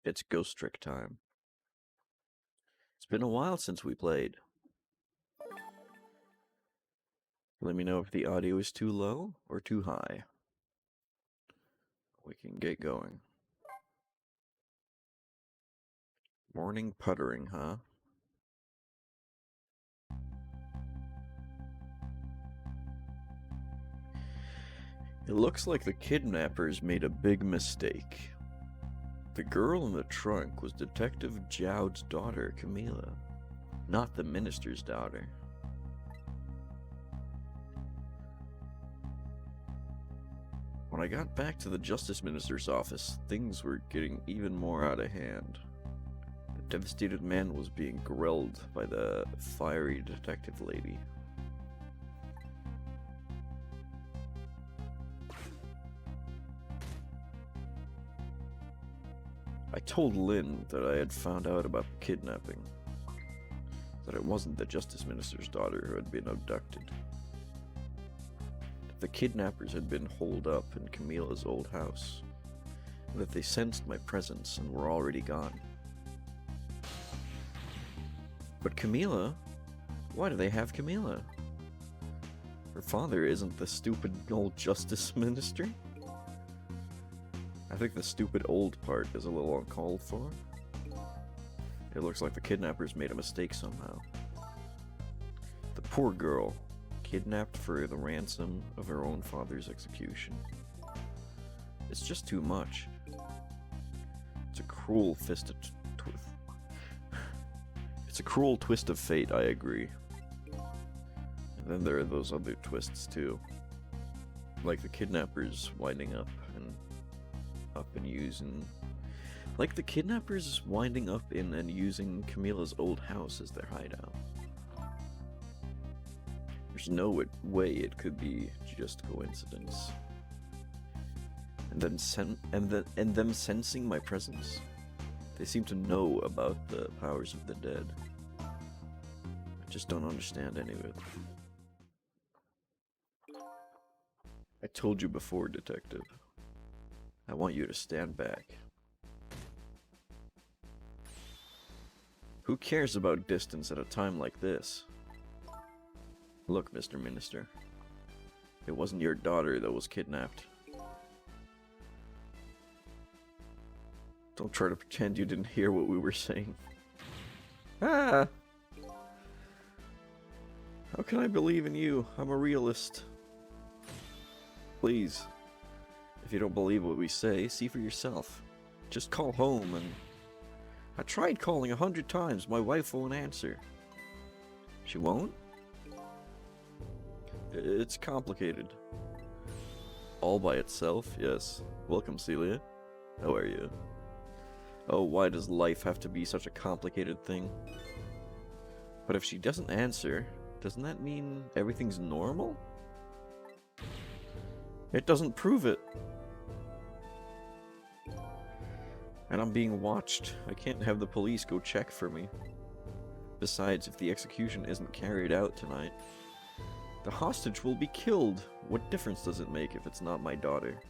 It's Ghost Trick time. It's been a while since we played. Let me know if the audio is too low or too high. We can get going. Morning puttering, huh? It looks like the kidnappers made a big mistake. The girl in the trunk was Detective Jowd's daughter, Camila, not the minister's daughter. When I got back to the Justice Minister's office, things were getting even more out of hand. The devastated man was being grilled by the fiery detective lady. I told Lynn that I had found out about the kidnapping, that it wasn't the Justice Minister's daughter who had been abducted. That the kidnappers had been holed up in Camila's old house, and that they sensed my presence and were already gone. But Camila? Why do they have Camila? Her father isn't the stupid old Justice Minister? I think the stupid old part is a little uncalled for. It looks like the kidnappers made a mistake somehow. The poor girl, kidnapped for the ransom of her own father's execution. It's just too much. It's a cruel twist. It's a cruel twist of fate, I agree. And then there are those other twists too. Like the kidnappers winding up and using... Like the kidnappers winding up in and using Camila's old house as their hideout. There's no way it could be just coincidence. And them sensing my presence. They seem to know about the powers of the dead. I just don't understand any of it. I told you before, Detective. I want you to stand back. Who cares about distance at a time like this? Look, Mr. Minister. It wasn't your daughter that was kidnapped. Don't try to pretend you didn't hear what we were saying. Ah! How can I believe in you? I'm a realist. Please. If you don't believe what we say, see for yourself. Just call home and... I tried calling 100 times. My wife won't answer. She won't? It's complicated. All by itself, yes. Welcome, Celia. How are you? Oh, why does life have to be such a complicated thing? But if she doesn't answer, doesn't that mean everything's normal? It doesn't prove it. And I'm being watched. I can't have the police go check for me. Besides, if the execution isn't carried out tonight, the hostage will be killed. What difference does it make if it's not my daughter?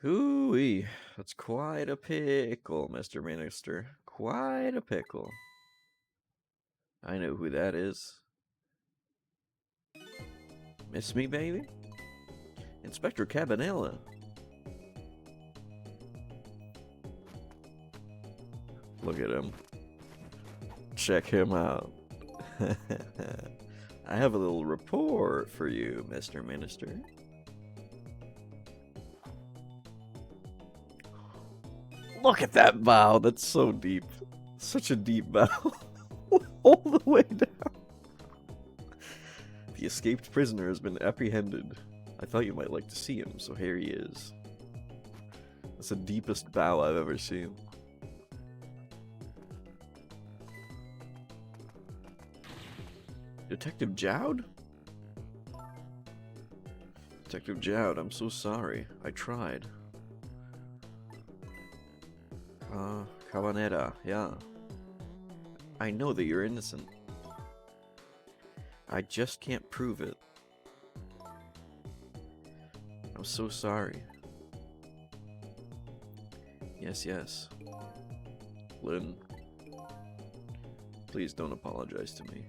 Hooey, that's quite a pickle, Mr. Minister. Quite a pickle. I know who that is. Miss me, baby? Inspector Cabanela. Look at him. Check him out. I have a little report for you, Mr. Minister. Look at that bow. That's so deep. Such a deep bow. All the way down. The escaped prisoner has been apprehended. I thought you might like to see him, so here he is. That's the deepest bow I've ever seen. Detective Jowd? Detective Jowd, I'm so sorry. I tried. Cabanera, yeah. I know that you're innocent. I just can't prove it. I'm so sorry. Yes, yes. Lynn, please don't apologize to me.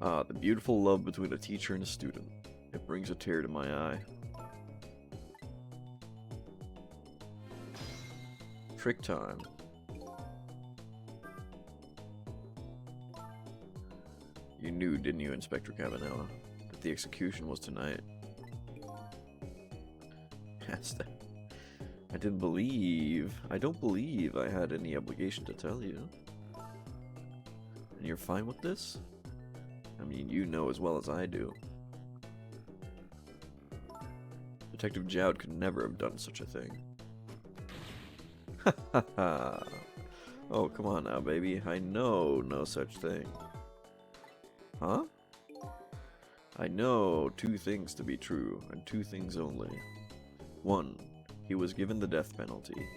Ah, the beautiful love between a teacher and a student. It brings a tear to my eye. Trick time. You knew, didn't you, Inspector Cabanela, that the execution was tonight? Yes, I don't believe I had any obligation to tell you. And you're fine with this? I mean, you know as well as I do. Detective Jowd could never have done such a thing. Ha ha ha. Oh, come on now, baby. I know no such thing. Huh? I know two things to be true, and two things only. One, he was given the death penalty.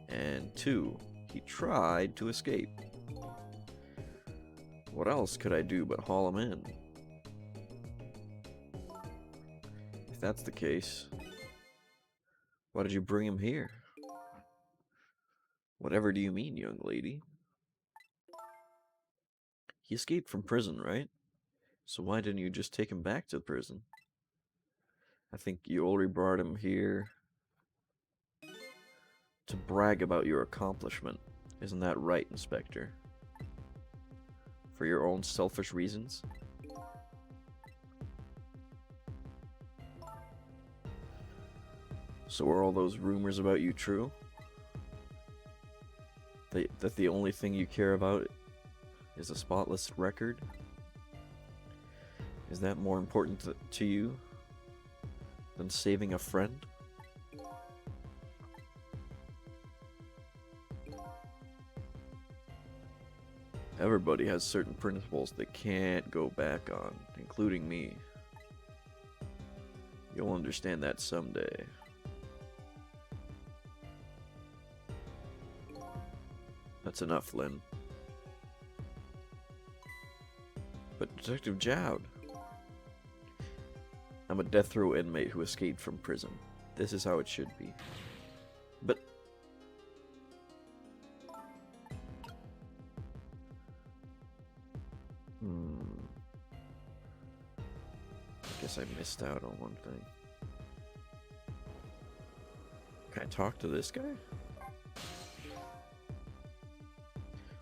And two, he tried to escape. What else could I do but haul him in? If that's the case, why did you bring him here? Whatever do you mean, young lady? He escaped from prison, right? So why didn't you just take him back to prison? I think you already brought him here to brag about your accomplishment. Isn't that right, Inspector? For your own selfish reasons? So are all those rumors about you true? That the only thing you care about is a spotless record? Is that more important to you than saving a friend? Everybody has certain principles they can't go back on, including me. You'll understand that someday. That's enough, Lynn. But Detective Jowd, I'm a death row inmate who escaped from prison. This is how it should be. But I guess I missed out on one thing. Can I talk to this guy?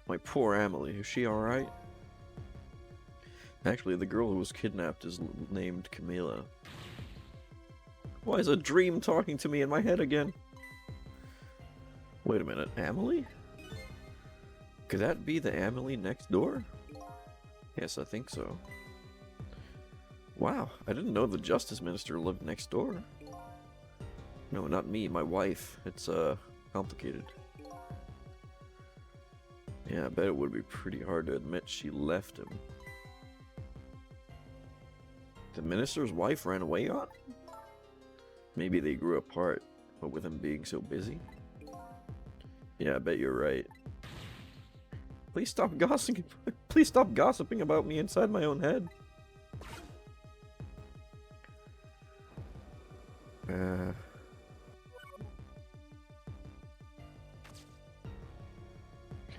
My poor Amelie, is she alright? Actually, the girl who was kidnapped is named Camila. Why is a dream talking to me in my head again? Wait a minute, Amelie? Could that be the Amelie next door? Yes, I think so. Wow, I didn't know the Justice Minister lived next door. No, not me, my wife. It's, complicated. Yeah, I bet it would be pretty hard to admit she left him. The minister's wife ran away on? Maybe they grew apart, but with him being so busy? Yeah, I bet you're right. Please stop gossiping. Please stop gossiping about me inside my own head. Okay,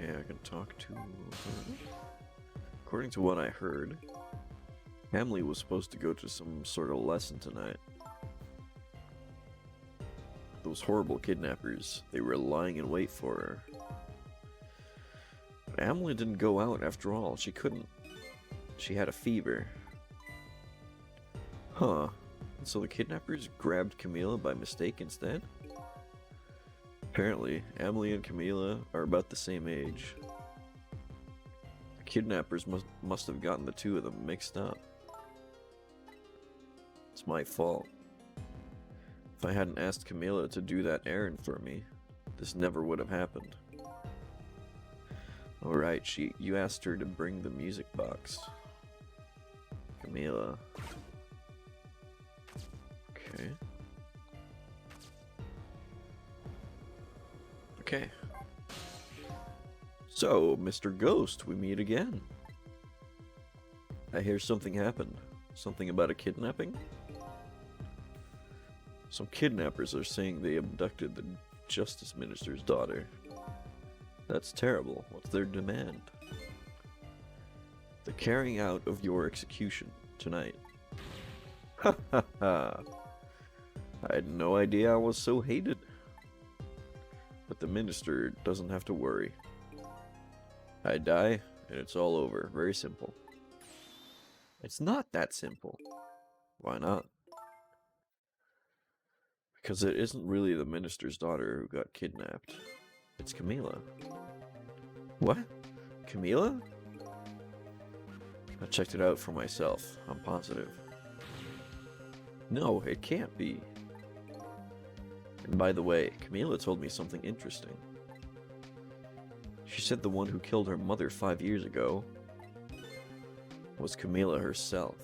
I can talk to her. According to what I heard, Amelie was supposed to go to some sort of lesson tonight. Those horrible kidnappers, they were lying in wait for her. But Amelie didn't go out after all. She couldn't. She had a fever. Huh. And so the kidnappers grabbed Camila by mistake instead? Apparently, Amelie and Camila are about the same age. The kidnappers must have gotten the two of them mixed up. It's my fault. If I hadn't asked Camila to do that errand for me, this never would have happened. Alright, you asked her to bring the music box. Camila. Okay. Okay. So, Mr. Ghost, we meet again. I hear something happened. Something about a kidnapping? Some kidnappers are saying they abducted the Justice Minister's daughter. That's terrible. What's their demand? The carrying out of your execution tonight. Ha ha ha. I had no idea I was so hated. But the minister doesn't have to worry. I die, and it's all over. Very simple. It's not that simple. Why not? Because it isn't really the minister's daughter who got kidnapped. It's Camila. What? Camila? I checked it out for myself. I'm positive. No, it can't be. And by the way, Camila told me something interesting. She said the one who killed her mother 5 years ago was Camila herself.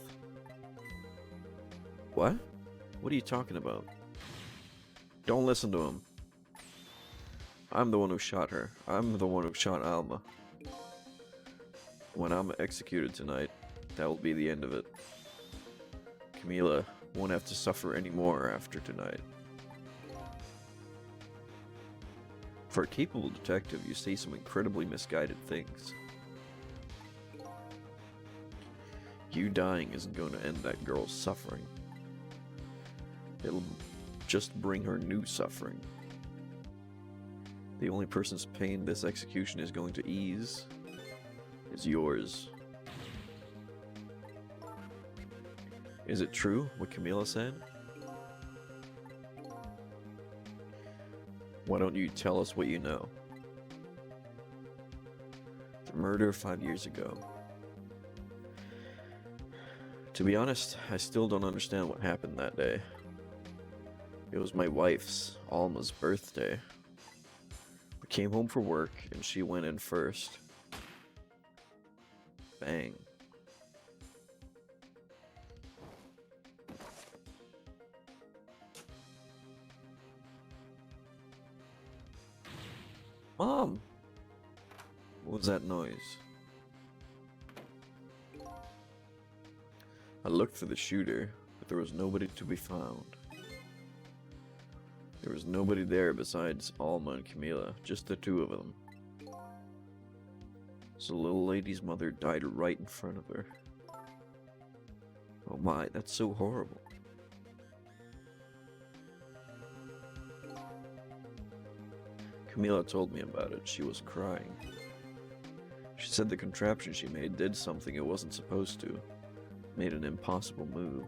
What? What are you talking about? Don't listen to him. I'm the one who shot her. I'm the one who shot Alma. When I'm executed tonight, that will be the end of it. Camila won't have to suffer anymore after tonight. For a capable detective, you say some incredibly misguided things. You dying isn't going to end that girl's suffering. It'll just bring her new suffering. The only person's pain this execution is going to ease is yours. Is it true what Camila said? Why don't you tell us what you know? The murder 5 years ago. To be honest, I still don't understand what happened that day. It was my wife's, Alma's, birthday. We came home for work, and she went in first. Bang. Mom! What was that noise? I looked for the shooter, but there was nobody to be found. There was nobody there besides Alma and Camila, just the two of them. So the little lady's mother died right in front of her. Oh my, that's so horrible. Camila told me about it. She was crying. She said the contraption she made did something it wasn't supposed to. Made an impossible move.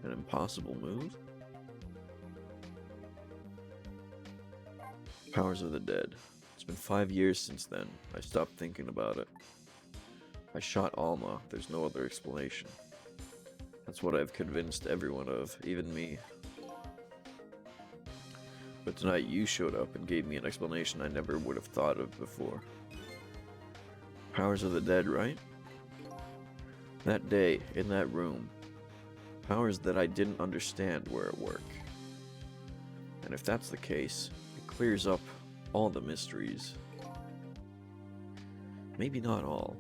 An impossible move? Powers of the Dead. It's been 5 years since then. I stopped thinking about it. I shot Alma. There's no other explanation. That's what I've convinced everyone of, even me. But tonight you showed up and gave me an explanation I never would have thought of before. Powers of the Dead, right? That day, in that room, powers that I didn't understand were at work. And if that's the case, it clears up all the mysteries. Maybe not all.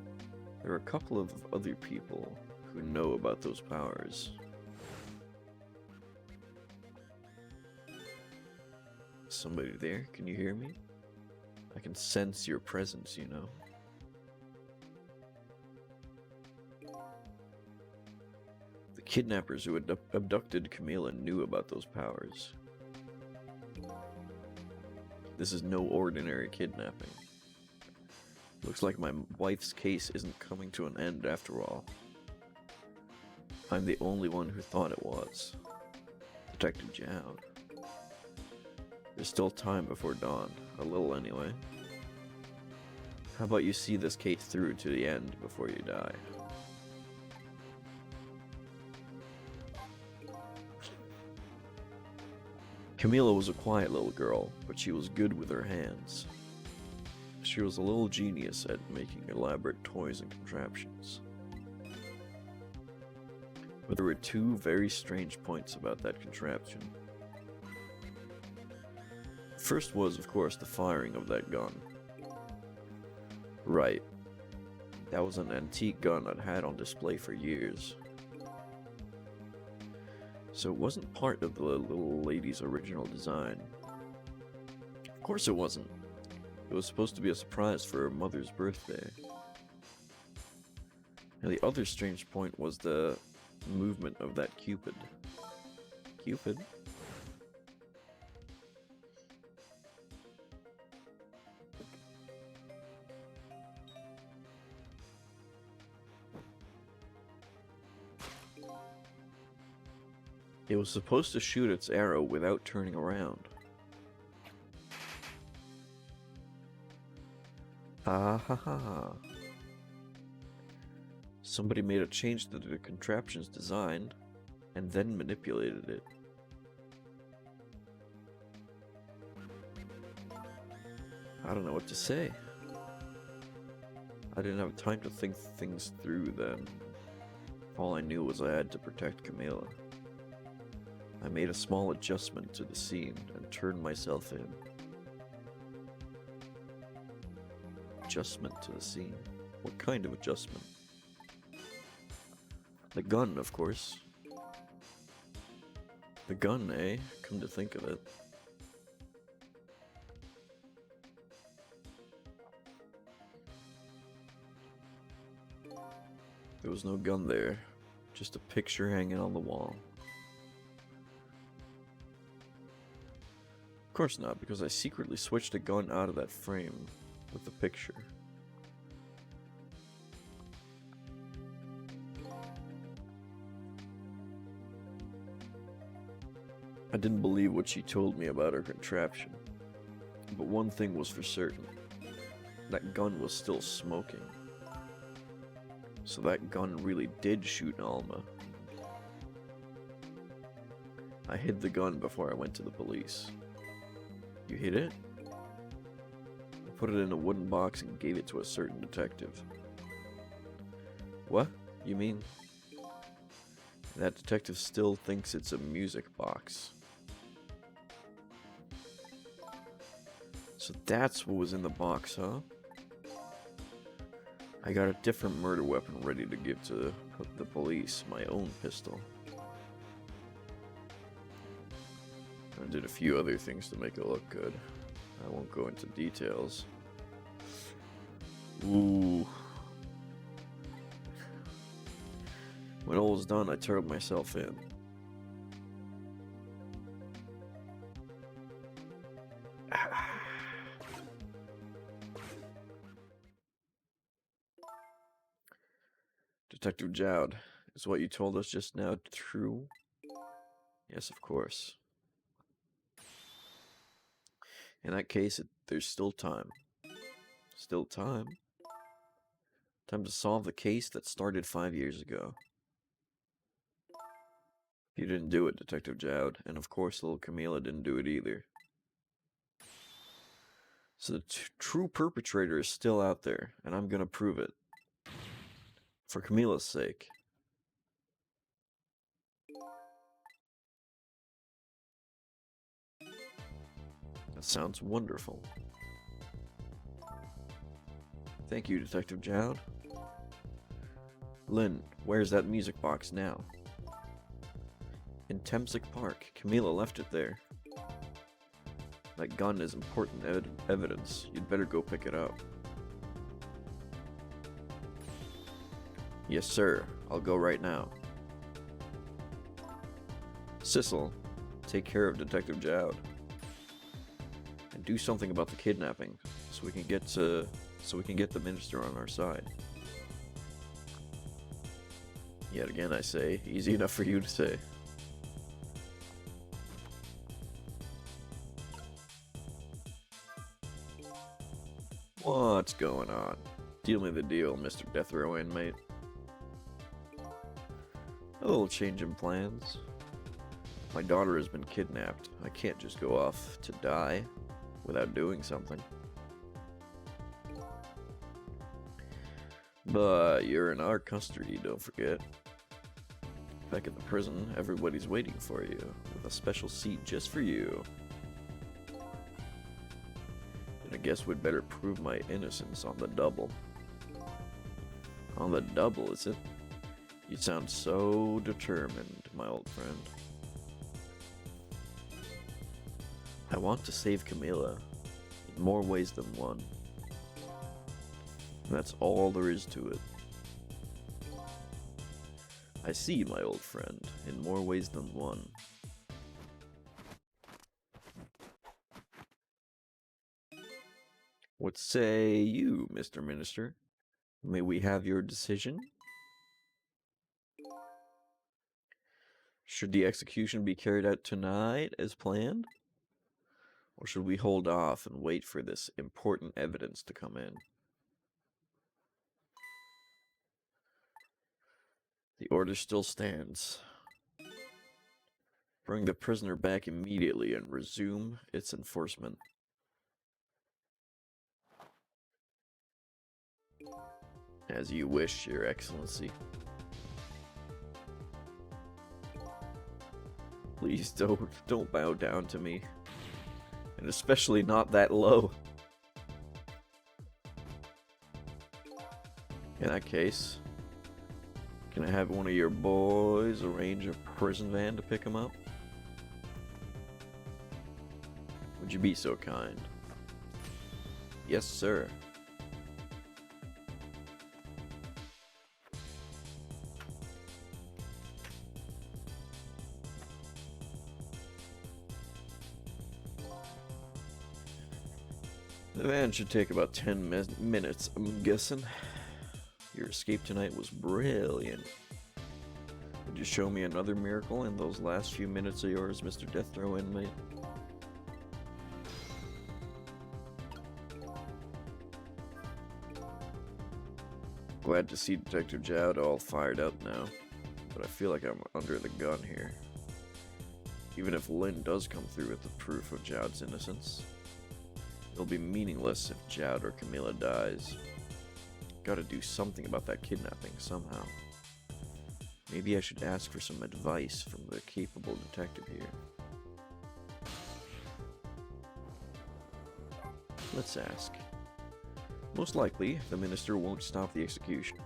There are a couple of other people who know about those powers. Somebody there? Can you hear me? I can sense your presence, you know. The kidnappers who had abducted Camila knew about those powers. This is no ordinary kidnapping. Looks like my wife's case isn't coming to an end after all. I'm the only one who thought it was. Detective Jowd. There's still time before dawn. A little anyway. How about you see this case through to the end before you die? Camila was a quiet little girl, but she was good with her hands. She was a little genius at making elaborate toys and contraptions. But there were two very strange points about that contraption. First was, of course, the firing of that gun. Right. That was an antique gun I'd had on display for years. So it wasn't part of the little lady's original design. Of course it wasn't. It was supposed to be a surprise for her mother's birthday. And the other strange point was the movement of that Cupid. Cupid? It was supposed to shoot its arrow without turning around. Ah ha ha. Somebody made a change to the contraption's design and then manipulated it. I don't know what to say. I didn't have time to think things through then. All I knew was I had to protect Camila. I made a small adjustment to the scene and turned myself in. Adjustment to the scene? What kind of adjustment? The gun, of course. The gun, eh? Come to think of it. There was no gun there, just a picture hanging on the wall. Of course not, because I secretly switched a gun out of that frame with the picture. I didn't believe what she told me about her contraption, but one thing was for certain. That gun was still smoking. So that gun really did shoot Alma. I hid the gun before I went to the police. You hid it? I put it in a wooden box and gave it to a certain detective. What? You mean? That detective still thinks it's a music box. So that's what was in the box, huh? I got a different murder weapon ready to give to the police, my own pistol. I did a few other things to make it look good. I won't go into details. Ooh. When all was done, I turned myself in. Detective Jowd, is what you told us just now true? Yes, of course. In that case, there's still time. Still time? Time to solve the case that started 5 years ago. You didn't do it, Detective Jowd, and of course little Camila didn't do it either. So the true perpetrator is still out there, and I'm gonna prove it. For Camila's sake. That sounds wonderful. Thank you, Detective Jowd. Lynn, where's that music box now? In Temsic Park. Camila left it there. That gun is important evidence. You'd better go pick it up. Yes, sir. I'll go right now. Sissel, take care of Detective Jowd. And do something about the kidnapping, so we can get the minister on our side. Yet again, I say, easy enough for you to say. What's going on? Deal me the deal, Mr. Death Row inmate. A little change in plans. My daughter has been kidnapped. I can't just go off to die without doing something. But you're in our custody, don't forget. Back at the prison, everybody's waiting for you, with a special seat just for you. And I guess we'd better prove my innocence on the double. On the double, is it? You sound so determined, my old friend. I want to save Camila in more ways than one. And that's all there is to it. I see, my old friend, in more ways than one. What say you, Mr. Minister? May we have your decision? Should the execution be carried out tonight as planned? Or should we hold off and wait for this important evidence to come in? The order still stands. Bring the prisoner back immediately and resume its enforcement. As you wish, Your Excellency. Please don't bow down to me. And especially not that low. In that case, can I have one of your boys arrange a prison van to pick him up? Would you be so kind? Yes, sir. The van should take about 10 minutes, I'm guessing. Your escape tonight was brilliant. Would you show me another miracle in those last few minutes of yours, Mr. Death Row inmate? Glad to see Detective Jowd all fired up now, but I feel like I'm under the gun here. Even if Lynn does come through with the proof of Jowd's innocence, it'll be meaningless if Jowd or Camila dies. Gotta do something about that kidnapping somehow. Maybe I should ask for some advice from the capable detective here. Let's ask. Most likely, the minister won't stop the execution.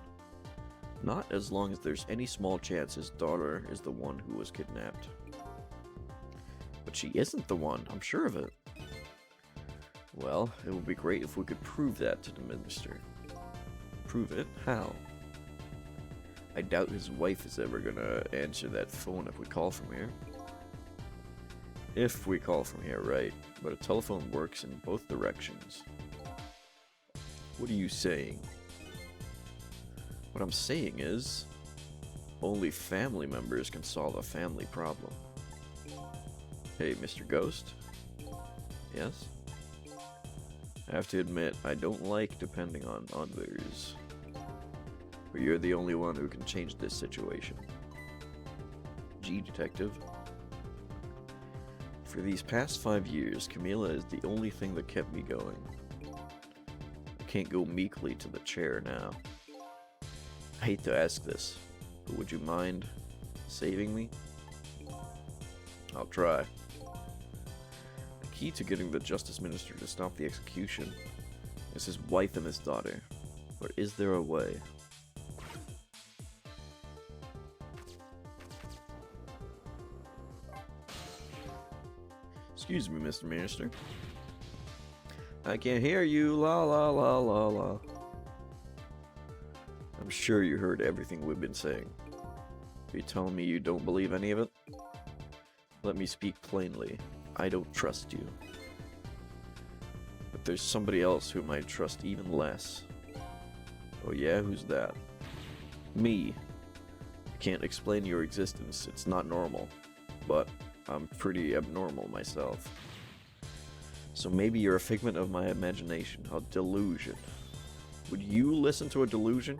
Not as long as there's any small chance his daughter is the one who was kidnapped. But she isn't the one, I'm sure of it. Well, it would be great if we could prove that to the minister. Prove it? How? I doubt his wife is ever gonna answer that phone if we call from here. If we call from here, right. But a telephone works in both directions. What are you saying? What I'm saying is, only family members can solve a family problem. Hey, Mr. Ghost? Yes? I have to admit, I don't like depending on others. But you're the only one who can change this situation. Gee, Detective. For these past 5 years, Camila is the only thing that kept me going. I can't go meekly to the chair now. I hate to ask this, but would you mind saving me? I'll try. The key to getting the Justice Minister to stop the execution is his wife and his daughter. Or is there a way? Excuse me, Mr. Minister. I can't hear you, la la la la la. I'm sure you heard everything we've been saying. Are you telling me you don't believe any of it? Let me speak plainly. I don't trust you. But there's somebody else whom I trust even less. Oh yeah, who's that? Me. I can't explain your existence, it's not normal. But I'm pretty abnormal myself. So maybe you're a figment of my imagination, a delusion. Would you listen to a delusion?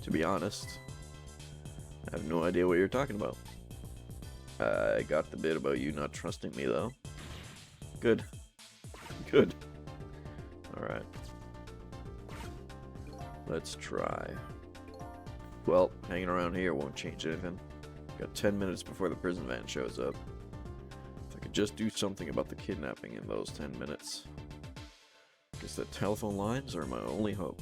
To be honest, I have no idea what you're talking about. I got the bit about you not trusting me, though. Good. Good. Alright. Let's try. Well, hanging around here won't change anything. Got 10 minutes before the prison van shows up. If I could just do something about the kidnapping in those 10 minutes. Guess the telephone lines are my only hope.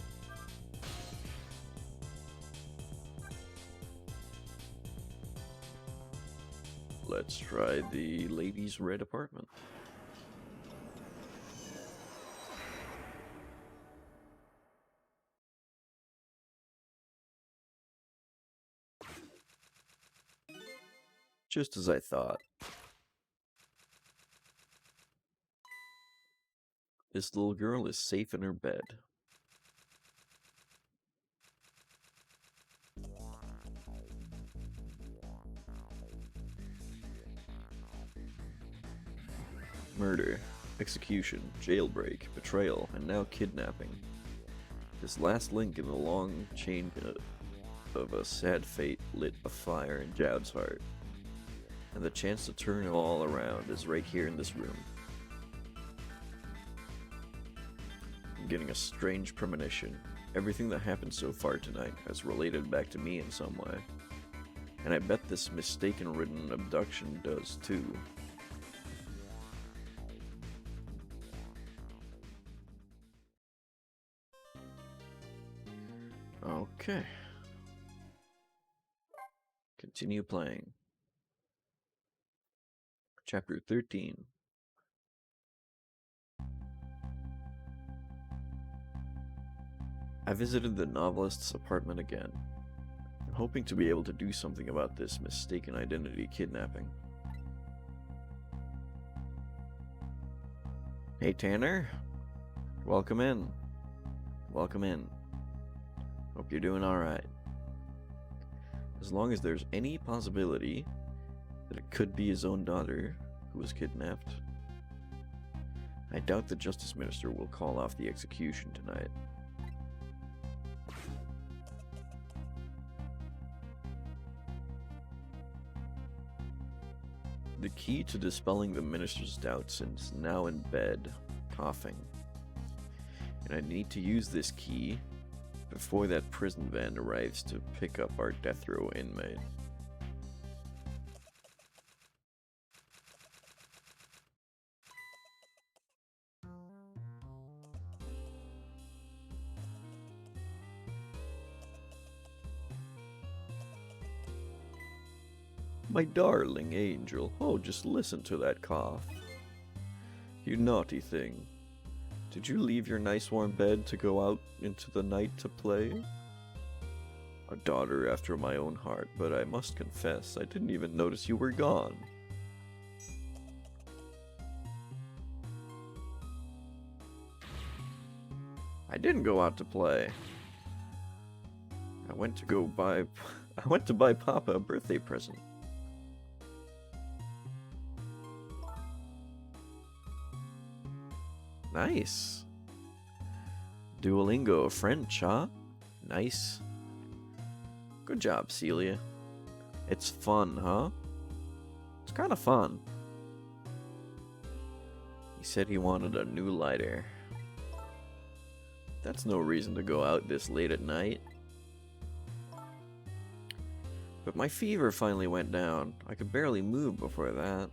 Let's try the ladies' red apartment. Just as I thought. This little girl is safe in her bed. Murder, execution, jailbreak, betrayal, and now kidnapping. This last link in the long chain of a sad fate lit a fire in Jowd's heart. And the chance to turn it all around is right here in this room. I'm getting a strange premonition. Everything that happened so far tonight has related back to me in some way. And I bet this mistaken-ridden abduction does too. Okay. Continue playing. Chapter 13. I visited the novelist's apartment again, hoping to be able to do something about this mistaken identity kidnapping. Hey Tanner, welcome in. Welcome in. Hope you're doing alright. As long as there's any possibility that it could be his own daughter who was kidnapped, I doubt the Justice Minister will call off the execution tonight. The key to dispelling the Minister's doubts is now in bed, coughing. And I need to use this key before that prison van arrives to pick up our death row inmate. My darling angel, oh, just listen to that cough. You naughty thing. Did you leave your nice warm bed to go out into the night to play? A daughter after my own heart, but I must confess, I didn't even notice you were gone. I didn't go out to play. I went to buy Papa a birthday present. Nice. Duolingo French, huh? Nice. Good job, Celia. It's fun, huh? It's kind of fun. He said he wanted a new lighter. That's no reason to go out this late at night. But my fever finally went down. I could barely move before that.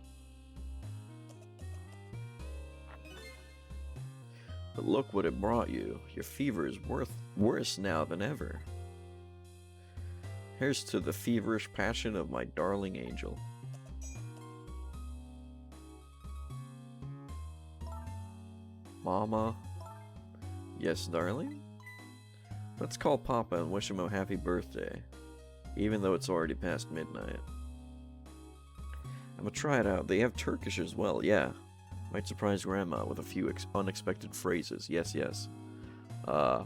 But look what it brought you. Your fever is worse now than ever. Here's to the feverish passion of my darling angel. Mama? Yes, darling? Let's call Papa and wish him a happy birthday, even though it's already past midnight. I'm gonna try it out. They have Turkish as well, yeah. Might surprise Grandma with a few unexpected phrases. Yes, yes. I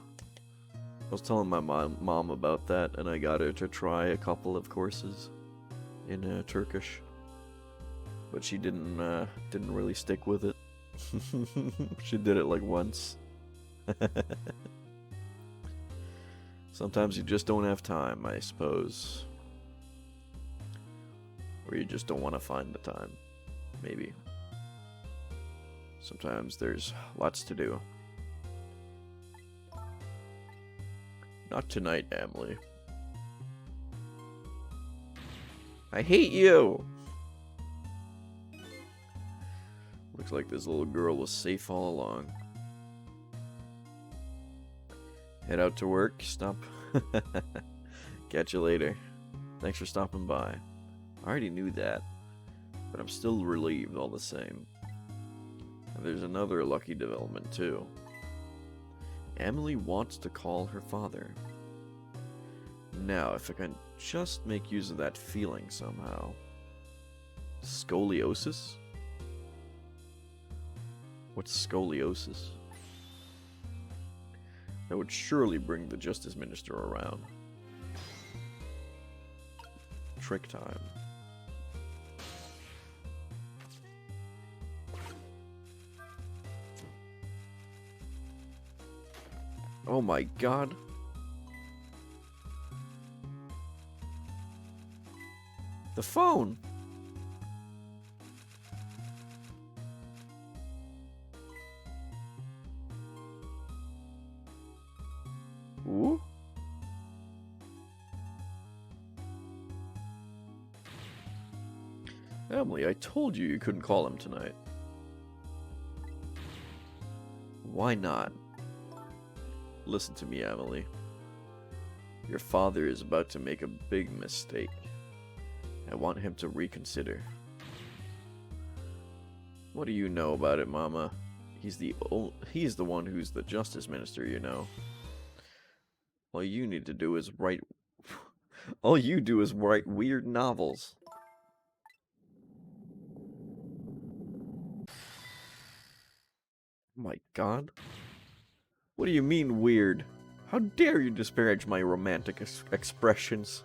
was telling my mom about that, and I got her to try a couple of courses in Turkish, but she didn't really stick with it. She did it like once. Sometimes you just don't have time, I suppose, or you just don't want to find the time. Maybe. Sometimes there's lots to do. Not tonight, Emily. I hate you! Looks like this little girl was safe all along. Head out to work, stop. Catch you later. Thanks for stopping by. I already knew that, but I'm still relieved all the same. And there's another lucky development, too. Emily wants to call her father. Now, if I can just make use of that feeling somehow. Scoliosis? What's scoliosis? That would surely bring the Justice Minister around. Trick time. Oh my god. The phone. Ooh. Emily, I told you couldn't call him tonight. Why not? Listen to me, Emily. Your father is about to make a big mistake. I want him to reconsider. What do you know about it, Mama? He's the one who's the Justice Minister, you know. All you need to do is write... All you do is write weird novels. Oh my god. What do you mean, weird? How dare you disparage my romantic expressions?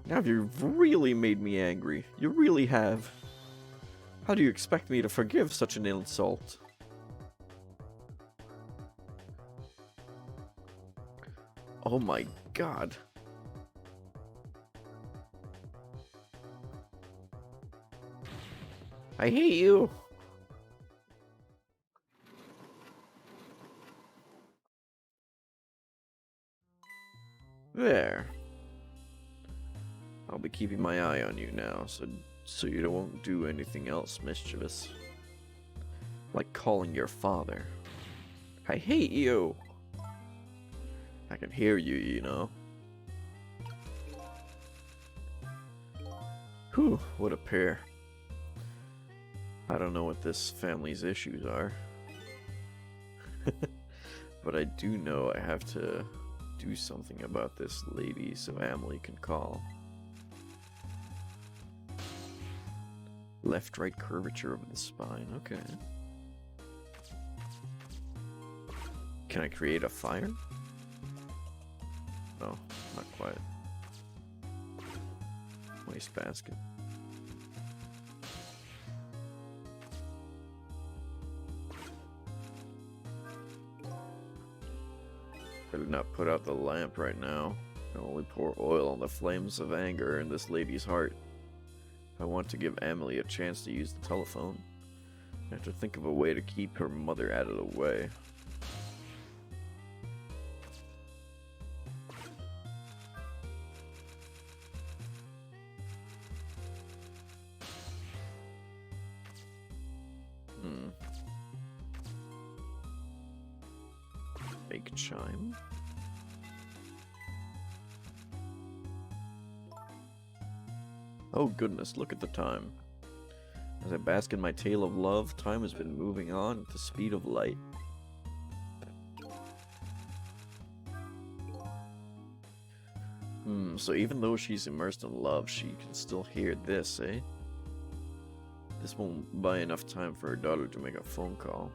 Now you've really made me angry. You really have. How do you expect me to forgive such an insult? Oh my god. I hate you. There. I'll be keeping my eye on you now, so you won't do anything else mischievous. Like calling your father. I hate you! I can hear you, you know. Whew, what a pair. I don't know what this family's issues are. But I do know I have to do something about this lady so Emily can call. Left-right curvature of the spine, okay. Can I create a fire? No, not quite. Wastebasket. Better not put out the lamp right now. I can only pour oil on the flames of anger in this lady's heart. I want to give Emily a chance to use the telephone. I have to think of a way to keep her mother out of the way. Fake chime. Oh goodness, look at the time. As I bask in my tale of love, time has been moving on at the speed of light. So even though she's immersed in love, she can still hear this, eh? This won't buy enough time for her daughter to make a phone call.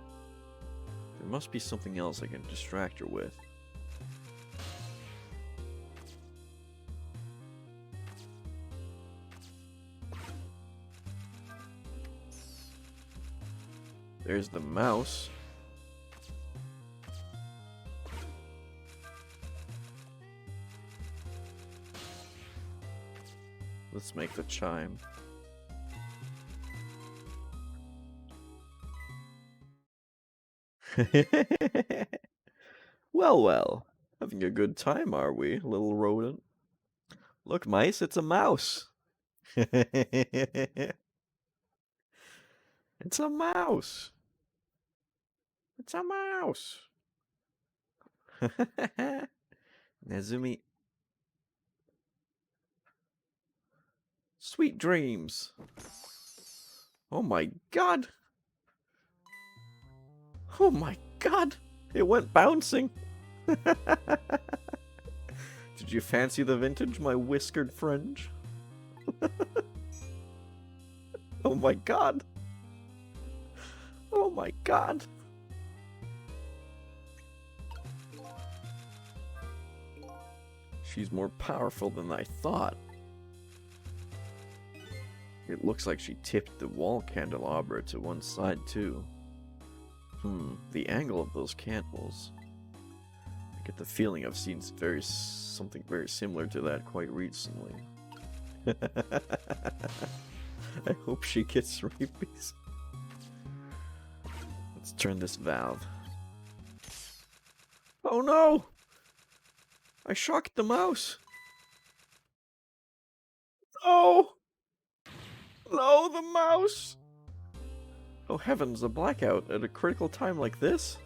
There must be something else I can distract her with. There's the mouse. Let's make the chime. Well, well. Having a good time, are we, little rodent? Look, mice, it's a mouse. It's a mouse. It's a mouse. Nezumi. Sweet dreams. Oh my god. Oh my god. It went bouncing. Did you fancy the vintage, my whiskered fringe? Oh my god. Oh my god. She's more powerful than I thought. It looks like she tipped the wall candelabra to one side too. The angle of those candles. I get the feeling I've seen something very similar to that quite recently. I hope she gets rabies. Let's turn this valve. Oh no! I shocked the mouse! Oh! No, the mouse! Oh heavens, a blackout at a critical time like this?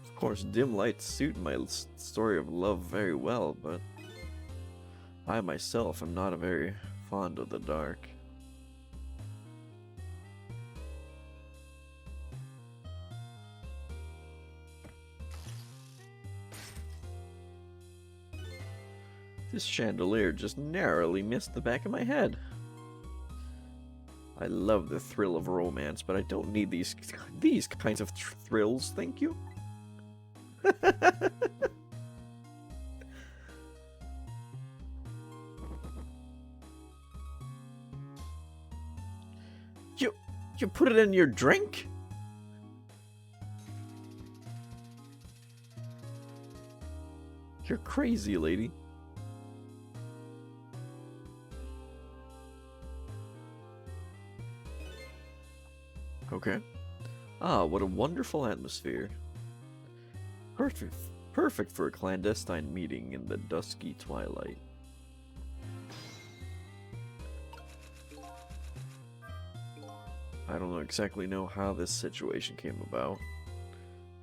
Of course, dim lights suit my story of love very well, but I myself am not very fond of the dark. This chandelier just narrowly missed the back of my head. I love the thrill of romance, but I don't need these kinds of thrills, thank you. You put it in your drink? You're crazy, lady. Okay. Ah, what a wonderful atmosphere. Perfect for a clandestine meeting in the dusky twilight. I don't exactly know how this situation came about,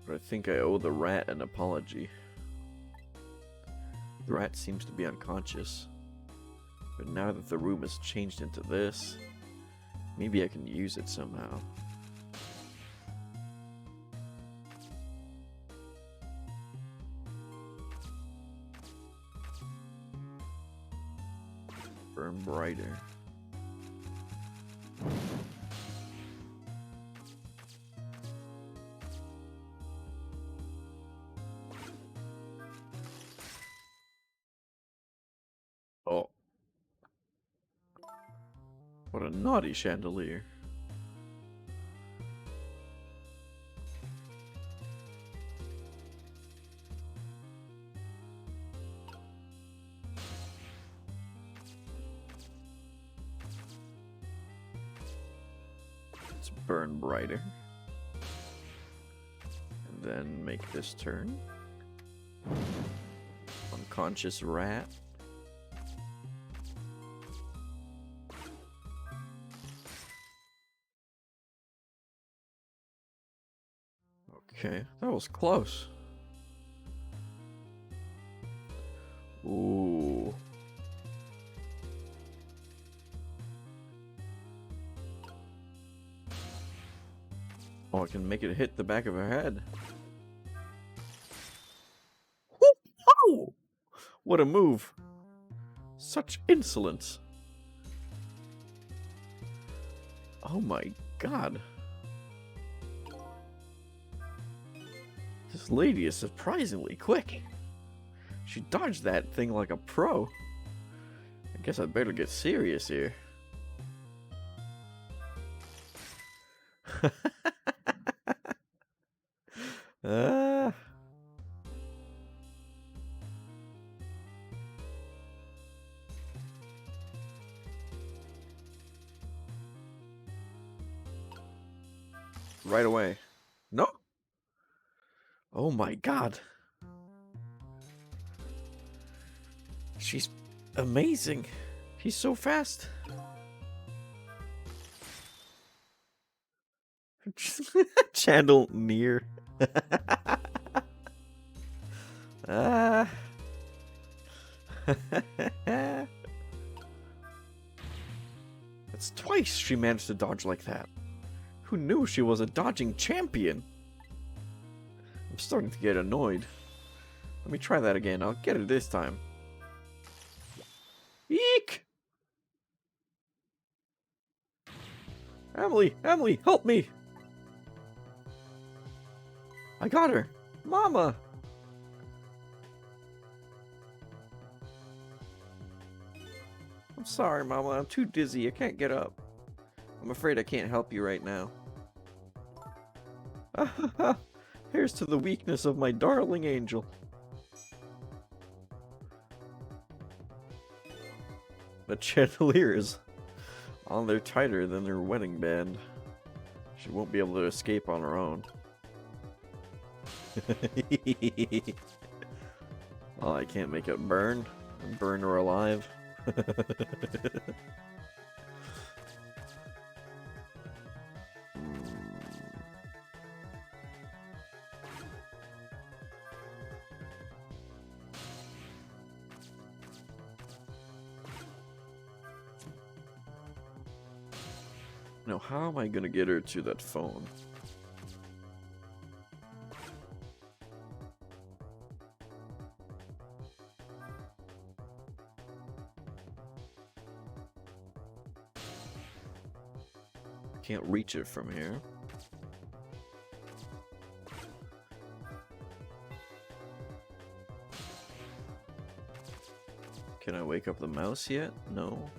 but I think I owe the rat an apology. The rat seems to be unconscious, but now that the room has changed into this, maybe I can use it somehow. Burn brighter. Oh. What a naughty chandelier. Let's burn brighter. And then make this turn. Unconscious rat. Okay, that was close. Ooh. Oh, I can make it hit the back of her head. Oh! What a move. Such insolence. Oh my god. This lady is surprisingly quick. She dodged that thing like a pro. I guess I'd better get serious here. Ah. Right away. No? Oh my god. She's amazing. She's so fast. Channel near. Ah. That's twice she managed to dodge like that. Who knew she was a dodging champion? I'm starting to get annoyed. Let me try that again. I'll get it this time. Eek! Emily! Emily, help me! I got her! Mama! I'm sorry, Mama. I'm too dizzy. I can't get up. I'm afraid I can't help you right now. Here's to the weakness of my darling angel. The chandeliers on there tighter than their wedding band. She won't be able to escape on her own. Oh, I can't make it burn. Burn her alive. Now, how am I gonna get her to that phone? Can't reach it from here. Can I wake up the mouse yet? No.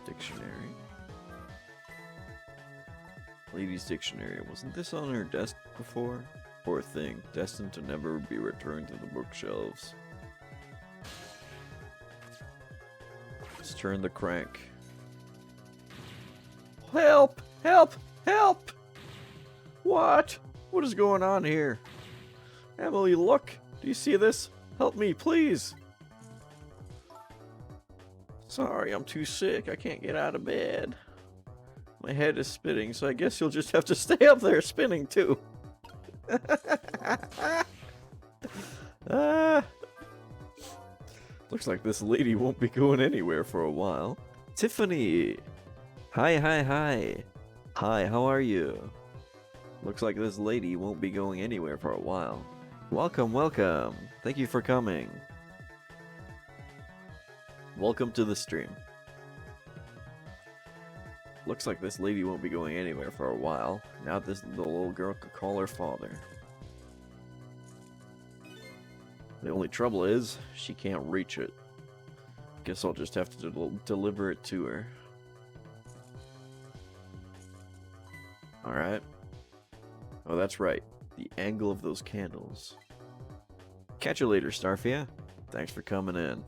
Dictionary. Lady's dictionary. Wasn't this on her desk before? Poor thing, destined to never be returned to the bookshelves. Let's turn the crank. Help! Help! Help! What? What is going on here? Emily, look! Do you see this? Help me, please! Sorry, I'm too sick. I can't get out of bed. My head is spinning, so I guess you'll just have to stay up there spinning, too. Looks like this lady won't be going anywhere for a while. Tiffany! Hi, hi, hi. Hi, how are you? Looks like this lady won't be going anywhere for a while. Welcome, welcome. Thank you for coming. Welcome to the stream. Looks like this lady won't be going anywhere for a while. Now the little girl could call her father. The only trouble is, she can't reach it. Guess I'll just have to deliver it to her. Alright. Oh, that's right. The angle of those candles. Catch you later, Starfia. Thanks for coming in.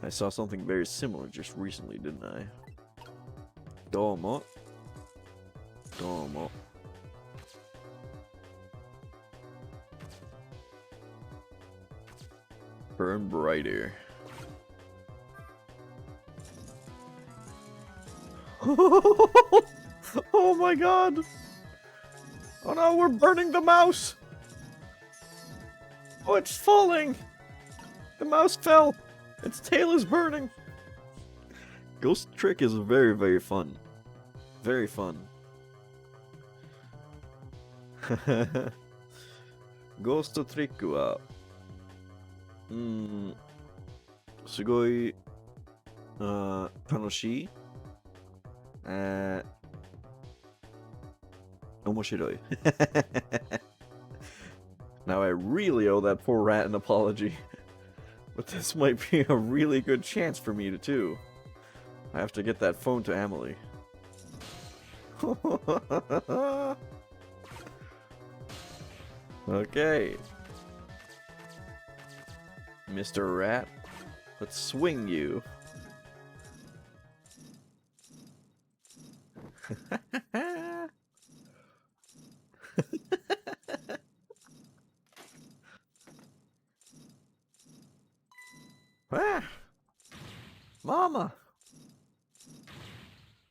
I saw something very similar just recently, didn't I? Domo. Domo. Burn brighter. Oh my god! Oh no, we're burning the mouse! Oh, it's falling! The mouse fell! Its tail is burning! Ghost Trick is very, very fun. Very fun. Ghost Trick wa... すごい、楽しい。面白い。Now I really owe that poor rat an apology. But this might be a really good chance for me to too. I have to get that phone to Emily. Okay. Mr. Rat, let's swing you. Ah! Mama!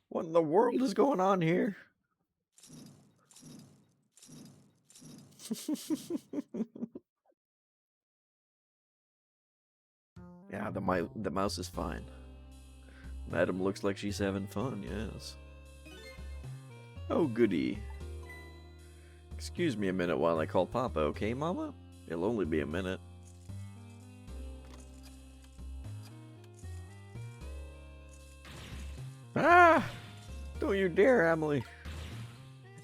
What in the world is going on here? Yeah, the mouse is fine. Madam looks like she's having fun, yes. Oh, goody. Excuse me a minute while I call Papa, okay, Mama? It'll only be a minute. Ah! Don't you dare, Emily.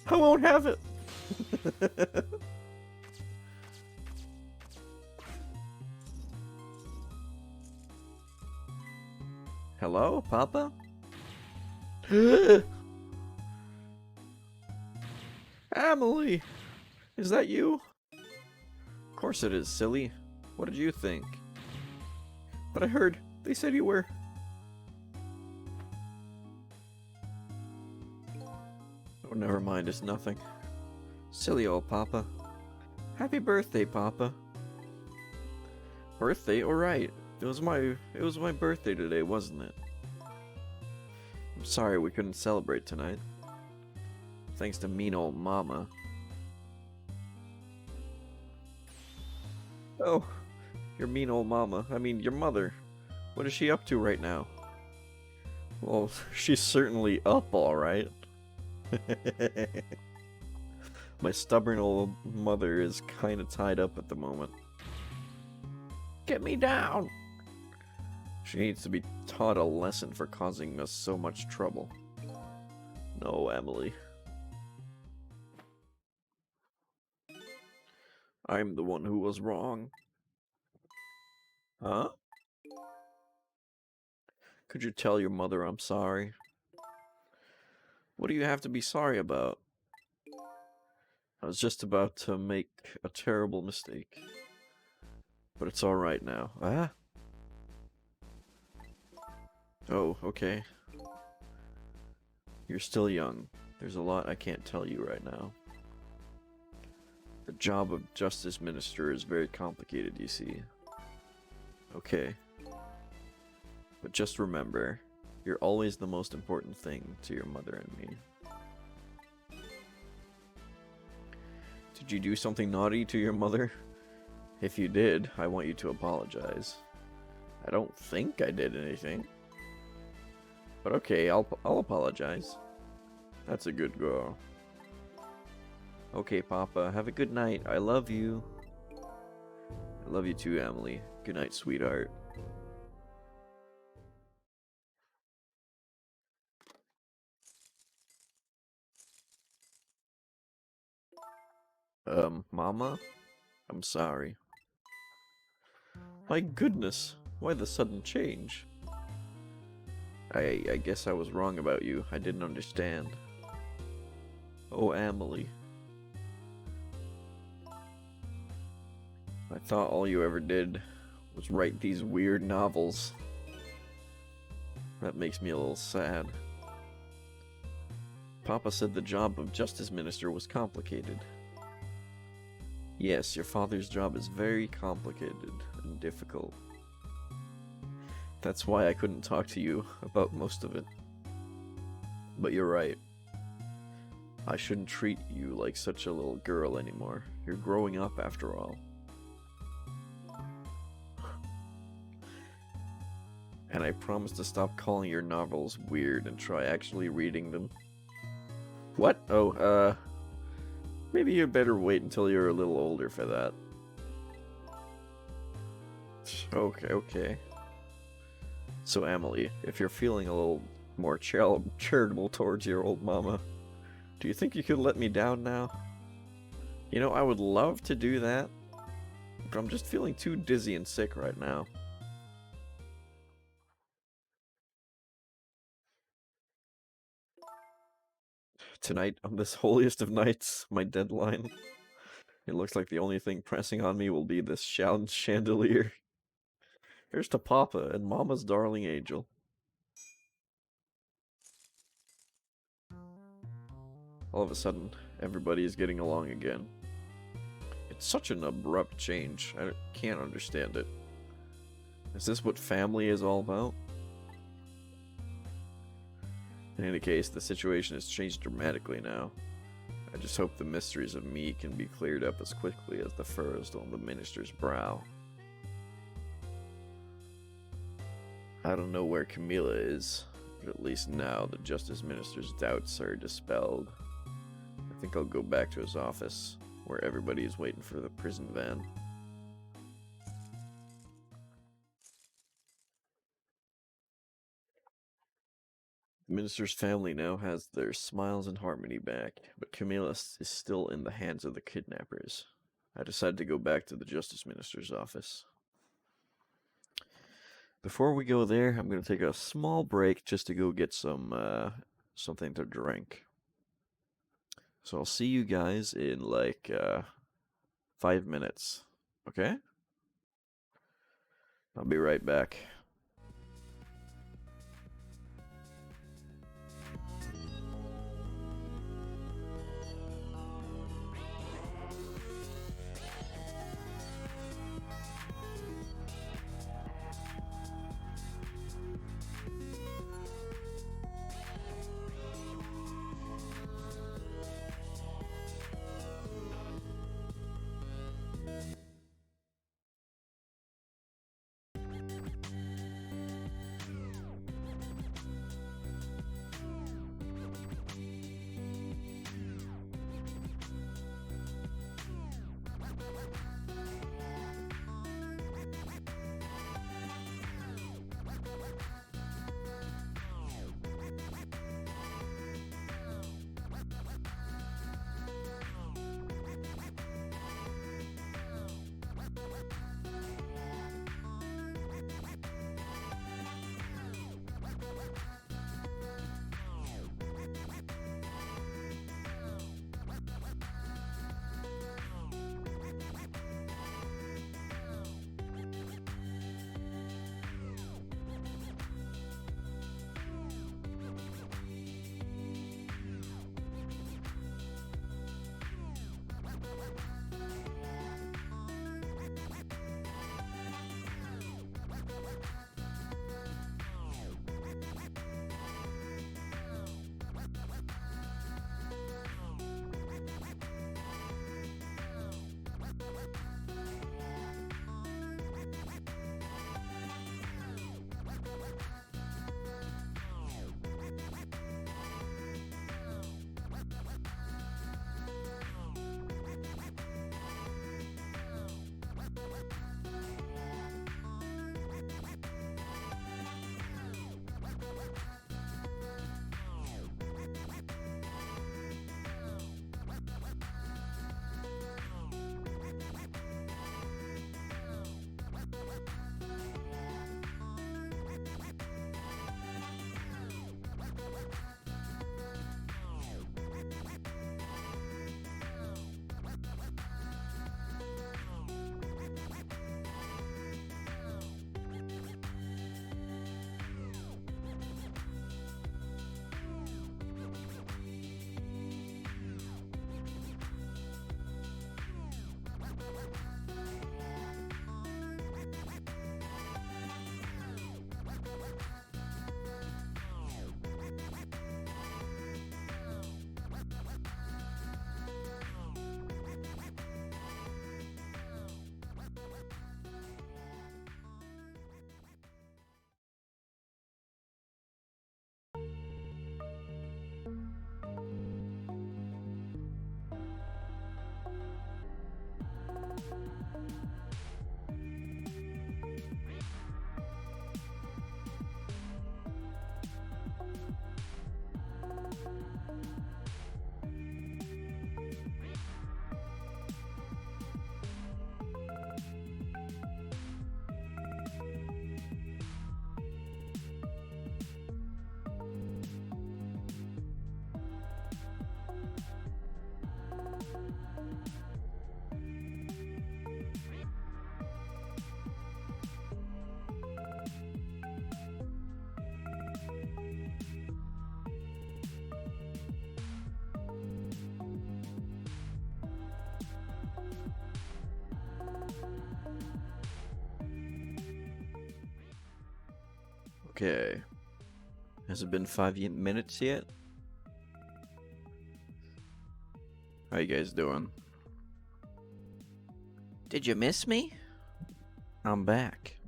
I won't have it. Hello, Papa? Emily! Is that you? Of course it is, silly. What did you think? But I heard they said you were... Oh, never mind, it's nothing. Silly old Papa. Happy birthday, Papa. Birthday? Alright. It was my birthday today, wasn't it? I'm sorry we couldn't celebrate tonight. Thanks to mean old Mama. Oh, your mean old Mama. I mean, your mother. What is she up to right now? Well, she's certainly up, alright. My stubborn old mother is kinda tied up at the moment. Get me down! She needs to be taught a lesson for causing us so much trouble. No, Emily. I'm the one who was wrong. Huh? Could you tell your mother I'm sorry? What do you have to be sorry about? I was just about to make a terrible mistake. But it's alright now. Ah? Oh, okay. You're still young. There's a lot I can't tell you right now. The job of Justice Minister is very complicated, you see. Okay. But just remember, you're always the most important thing to your mother and me. Did you do something naughty to your mother? If you did, I want you to apologize. I don't think I did anything. But okay, I'll apologize. That's a good girl. Okay, Papa, have a good night. I love you. I love you too, Emily. Good night, sweetheart. Mama? I'm sorry. My goodness, why the sudden change? I guess I was wrong about you. I didn't understand. Oh, Emily. I thought all you ever did was write these weird novels. That makes me a little sad. Papa said the job of Justice Minister was complicated. Yes, your father's job is very complicated and difficult. That's why I couldn't talk to you about most of it. But you're right. I shouldn't treat you like such a little girl anymore. You're growing up after all. And I promise to stop calling your novels weird and try actually reading them. What? Oh, maybe you'd better wait until you're a little older for that. Okay. So, Emily, if you're feeling a little more charitable towards your old mama, do you think you could let me down now? You know, I would love to do that, but I'm just feeling too dizzy and sick right now. Tonight, on this holiest of nights, my deadline, it looks like the only thing pressing on me will be this chandelier. Here's to Papa and Mama's darling angel. All of a sudden, everybody is getting along again. It's such an abrupt change. I can't understand it. Is this what family is all about? In any case, the situation has changed dramatically now. I just hope the mysteries of me can be cleared up as quickly as the furrows on the minister's brow. I don't know where Camila is, but at least now the Justice Minister's doubts are dispelled. I think I'll go back to his office, where everybody is waiting for the prison van. Minister's family now has their smiles and harmony back, but Camilla is still in the hands of the kidnappers. I decided to go back to the Justice Minister's office. Before we go there, I'm going to take a small break just to go get something to drink. So I'll see you guys in like 5 minutes. Okay? I'll be right back. Okay. Has it been 5 minutes yet? How you guys doing? Did you miss me? I'm back.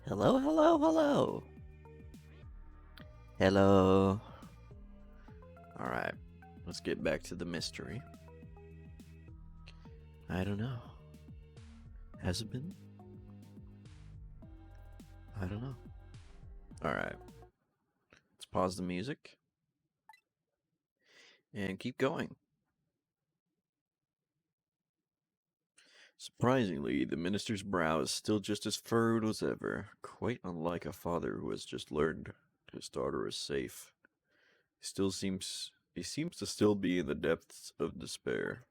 Hello, hello, hello. Hello. Alright, let's get back to the mystery. I don't know. Has it been? I don't know. Alright. pause the music and keep going. Surprisingly, the minister's brow is still just as furrowed as ever, quite unlike a father who has just learned his daughter is safe. He seems to still be in the depths of despair.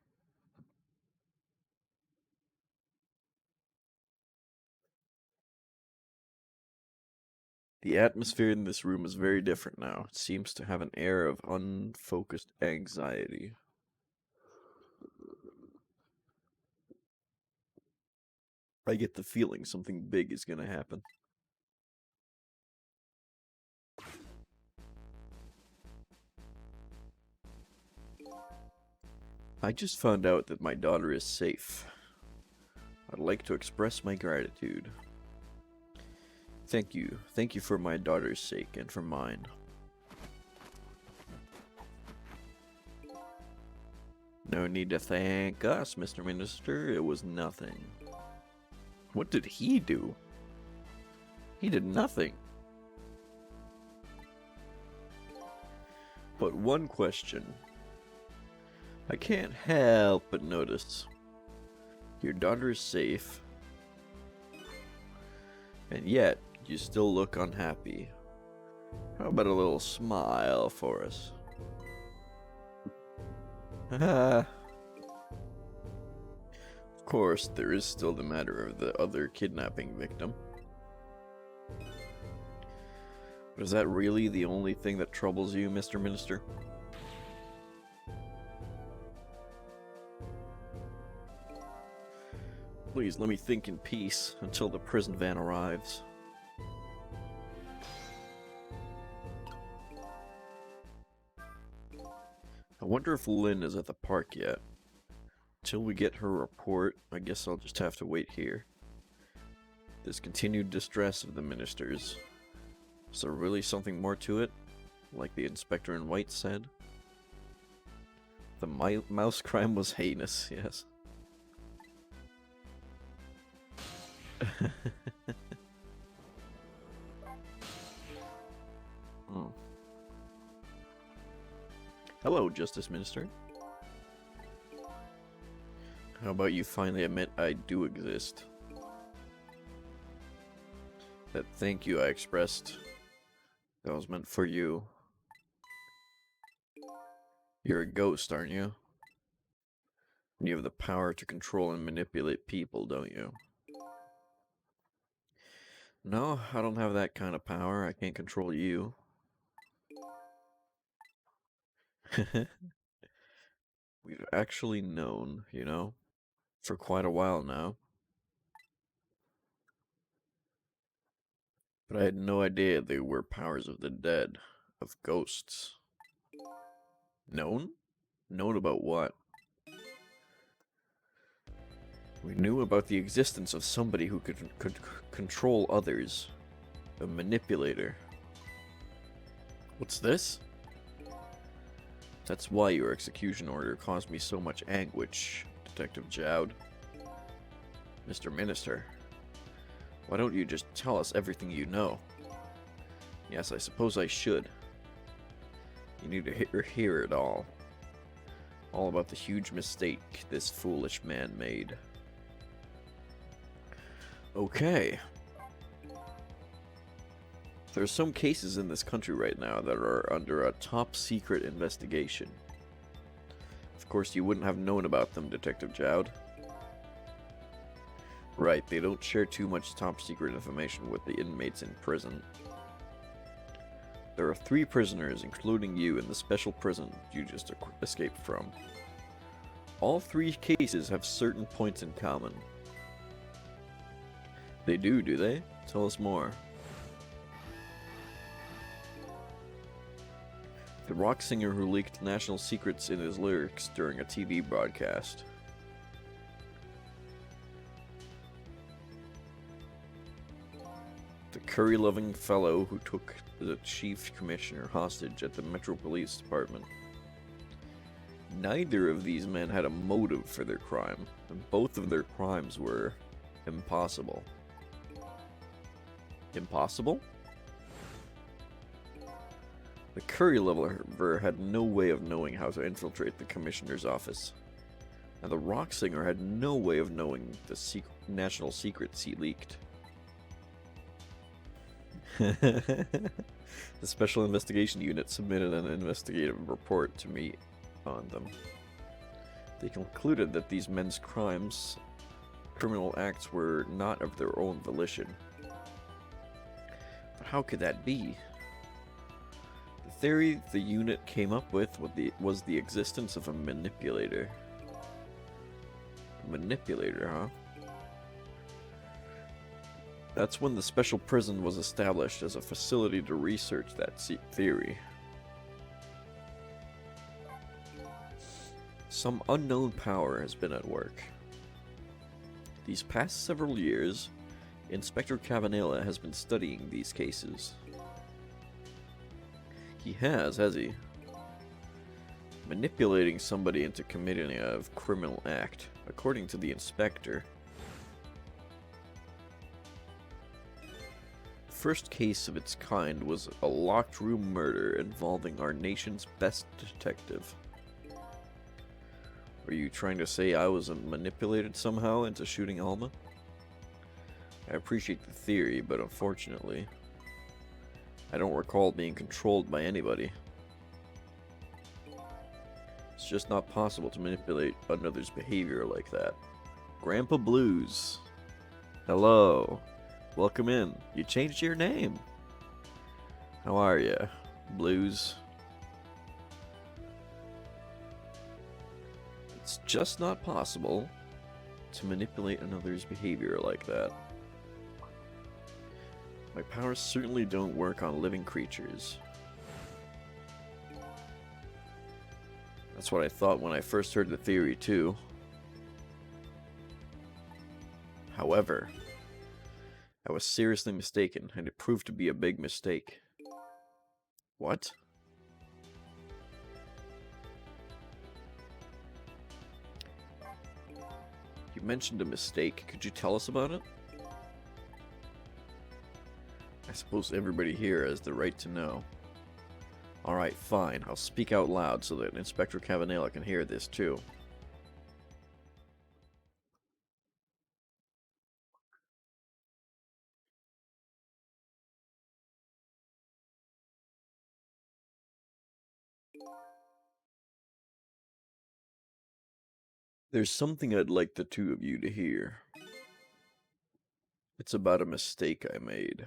The atmosphere in this room is very different now. It seems to have an air of unfocused anxiety. I get the feeling something big is gonna happen. I just found out that my daughter is safe. I'd like to express my gratitude. Thank you. Thank you for my daughter's sake and for mine. No need to thank us, Mr. Minister. It was nothing. What did he do? He did nothing. But one question. I can't help but notice. Your daughter is safe. And yet, you still look unhappy. How about a little smile for us? Of course, there is still the matter of the other kidnapping victim. But is that really the only thing that troubles you, Mr. Minister? Please, let me think in peace until the prison van arrives. I wonder if Lynn is at the park yet. Till we get her report, I guess I'll just have to wait here. This continued distress of the ministers. Is there really something more to it? Like the inspector in white said? The mouse crime was heinous, yes. Oh. Hello, Justice Minister. How about you finally admit I do exist? That thank you I expressed, that was meant for you. You're a ghost, aren't you? And you have the power to control and manipulate people, don't you? No, I don't have that kind of power. I can't control you. We've actually known, you know, for quite a while now. But I had no idea they were powers of the dead, of ghosts. Known? Known about what? We knew about the existence of somebody who could control others. A manipulator. What's this? That's why your execution order caused me so much anguish, Detective Jowd. Mr. Minister, why don't you just tell us everything you know? Yes, I suppose I should. You need to hear it all. All about the huge mistake this foolish man made. Okay. There are some cases in this country right now that are under a top secret investigation. Of course, you wouldn't have known about them, Detective Jowd. Right, they don't share too much top secret information with the inmates in prison. There are 3 prisoners, including you, in the special prison you just escaped from. All 3 cases have certain points in common. They do they? Tell us more. The rock singer who leaked national secrets in his lyrics during a TV broadcast. The curry-loving fellow who took the chief commissioner hostage at the Metro Police Department. Neither of these men had a motive for their crime, and both of their crimes were impossible. Impossible? The Curry Leveler had no way of knowing how to infiltrate the Commissioner's office. And the Rock Singer had no way of knowing the national secrets he leaked. The Special Investigation Unit submitted an investigative report to me on them. They concluded that these men's criminal acts were not of their own volition. But how could that be? The theory the unit came up with was the existence of a manipulator. Manipulator, huh? That's when the special prison was established as a facility to research that theory. Some unknown power has been at work. These past several years, Inspector Cavanella has been studying these cases. He has he? Manipulating somebody into committing a criminal act, according to the inspector. The first case of its kind was a locked room murder involving our nation's best detective. Are you trying to say I was manipulated somehow into shooting Alma? I appreciate the theory, but unfortunately, I don't recall being controlled by anybody. It's just not possible to manipulate another's behavior like that. Grandpa Blues. Hello. Welcome in. You changed your name. How are ya, Blues? It's just not possible to manipulate another's behavior like that. My powers certainly don't work on living creatures. That's what I thought when I first heard the theory, too. However, I was seriously mistaken, and it proved to be a big mistake. What? You mentioned a mistake. Could you tell us about it? I suppose everybody here has the right to know. Alright, fine. I'll speak out loud so that Inspector Cavanella can hear this too. There's something I'd like the two of you to hear. It's about a mistake I made.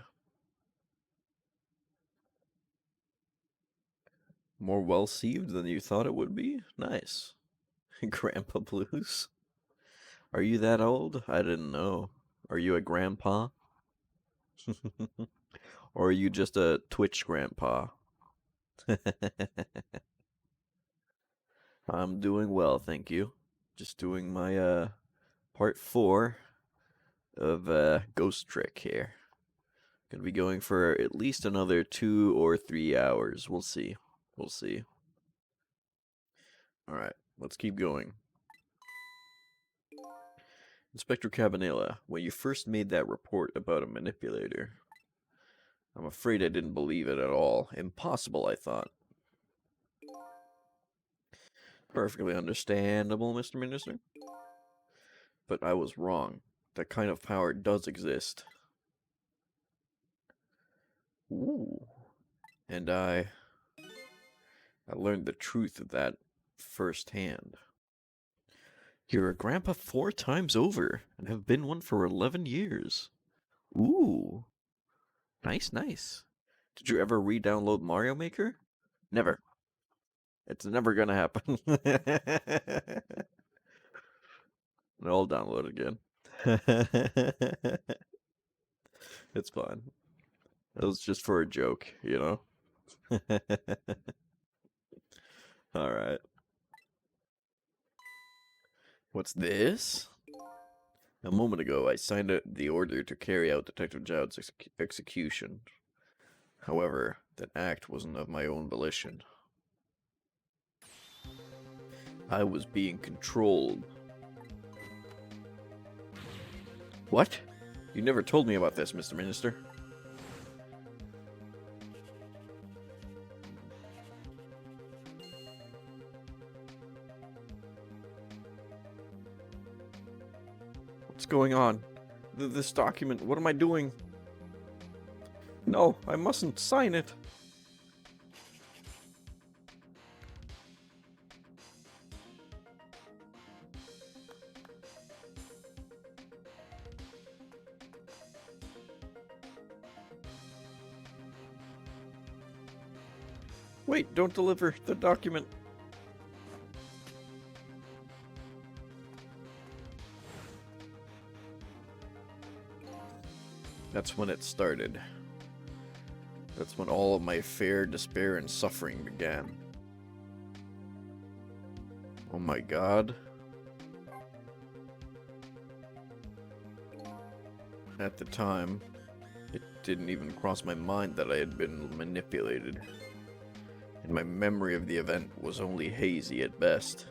More well-received than you thought it would be? Nice. Grandpa Blues? Are you that old? I didn't know. Are you a grandpa? Or are you just a Twitch grandpa? I'm doing well, thank you. Just doing my part 4 of Ghost Trick here. Gonna be going for at least another 2 or 3 hours. We'll see. We'll see. Alright, let's keep going. Inspector Cabanela, when you first made that report about a manipulator, I'm afraid I didn't believe it at all. Impossible, I thought. Perfectly understandable, Mr. Minister. But I was wrong. That kind of power does exist. Ooh. And I learned the truth of that firsthand. You're a grandpa 4 times over, and have been one for 11 years. Ooh. Nice, nice. Did you ever re-download Mario Maker? Never. It's never gonna happen. I'll download it again. It's fine. It was just for a joke, you know? Alright. What's this? A moment ago, I signed the order to carry out Detective Jowd's execution. However, that act wasn't of my own volition. I was being controlled. What? You never told me about this, Mr. Minister. going on? This document, what am I doing? No, I mustn't sign it. Wait, don't deliver the document. That's when it started. That's when all of my fear, despair, and suffering began. Oh my god. At the time, it didn't even cross my mind that I had been manipulated. And my memory of the event was only hazy at best.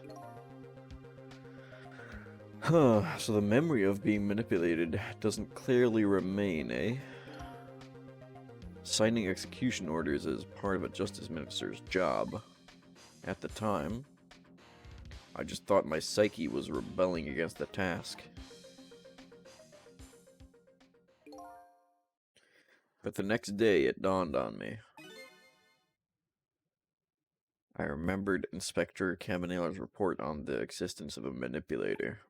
So the memory of being manipulated doesn't clearly remain, eh? Signing execution orders is part of a justice minister's job. At the time, I just thought my psyche was rebelling against the task. But the next day, it dawned on me. I remembered Inspector Cabanella's report on the existence of a manipulator.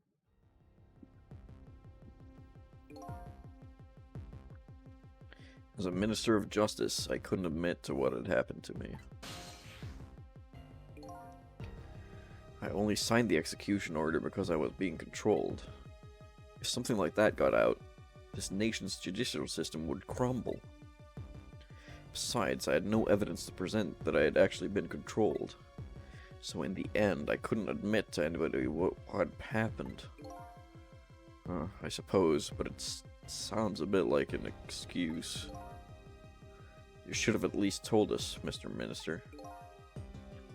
As a minister of justice, I couldn't admit to what had happened to me. I only signed the execution order because I was being controlled. If something like that got out, this nation's judicial system would crumble. Besides, I had no evidence to present that I had actually been controlled. So in the end, I couldn't admit to anybody what had happened. I suppose, but it sounds a bit like an excuse. You should have at least told us, Mr. Minister.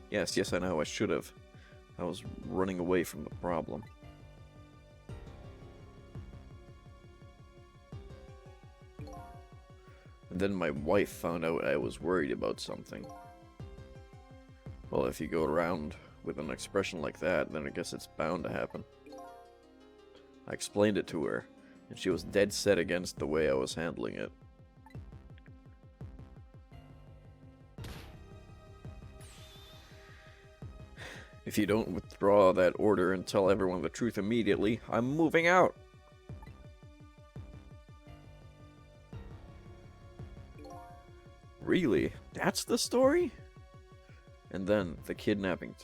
Yes, I know, I should have. I was running away from the problem. And then my wife found out I was worried about something. Well, if you go around with an expression like that, then I guess it's bound to happen. I explained it to her, and she was dead set against the way I was handling it. If you don't withdraw that order and tell everyone the truth immediately, I'm moving out. Really? That's the story? And then, the kidnapping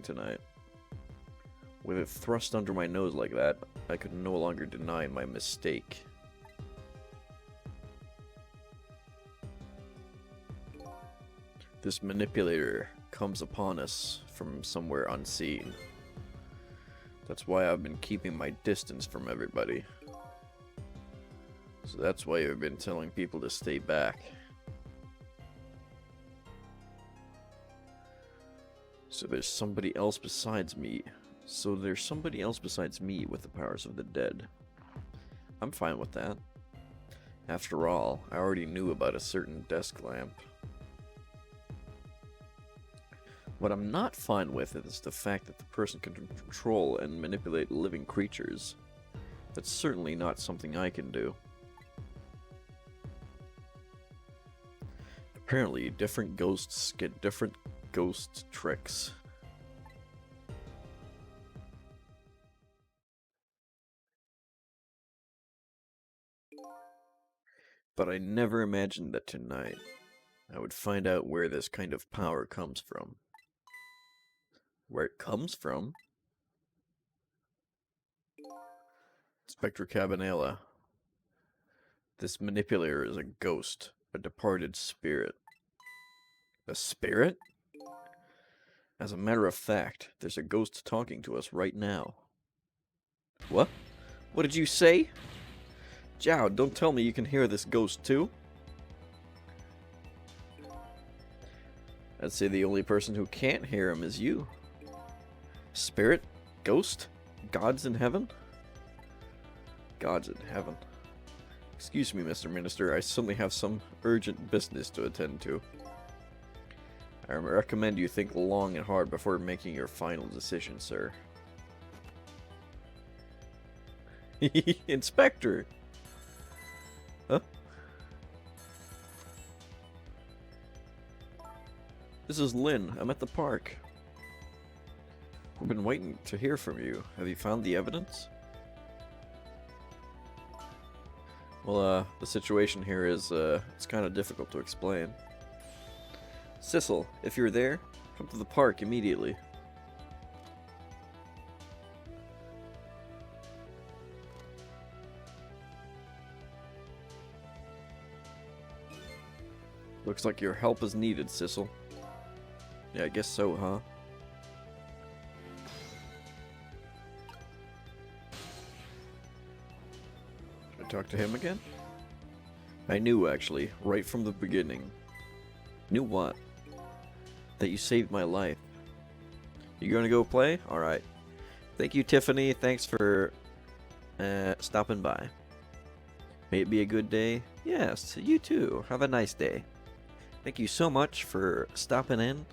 tonight. With it thrust under my nose like that, I could no longer deny my mistake. This manipulator comes upon us from somewhere unseen. That's why I've been keeping my distance from everybody. So that's why I've been telling people to stay back. So there's somebody else besides me with the powers of the dead. I'm fine with that. After all, I already knew about a certain desk lamp. What I'm not fine with is the fact that the person can control and manipulate living creatures. That's certainly not something I can do. Apparently, different ghosts get different ghost tricks. But I never imagined that tonight I would find out where this kind of power comes from. Where it comes from? Inspector Cabanella. This manipulator is a ghost, a departed spirit. A spirit? As a matter of fact, there's a ghost talking to us right now. What? What did you say? Zhao, don't tell me you can hear this ghost too? I'd say the only person who can't hear him is you. Spirit? Ghost? Gods in heaven? Gods in heaven. Excuse me, Mr. Minister, I suddenly have some urgent business to attend to. I recommend you think long and hard before making your final decision, sir. Inspector! Huh? This is Lynn. I'm at the park. We've been waiting to hear from you. Have you found the evidence? Well, the situation here is, it's kind of difficult to explain. Sissel, if you're there, come to the park immediately. Looks like your help is needed, Sissel. Yeah, I guess so, huh? Should I talk to him again? I knew, actually, right from the beginning. Knew what? That you saved my life. You gonna go play? Alright. Thank you, Tiffany. Thanks for stopping by. May it be a good day? Yes, you too. Have a nice day. Thank you so much for stopping in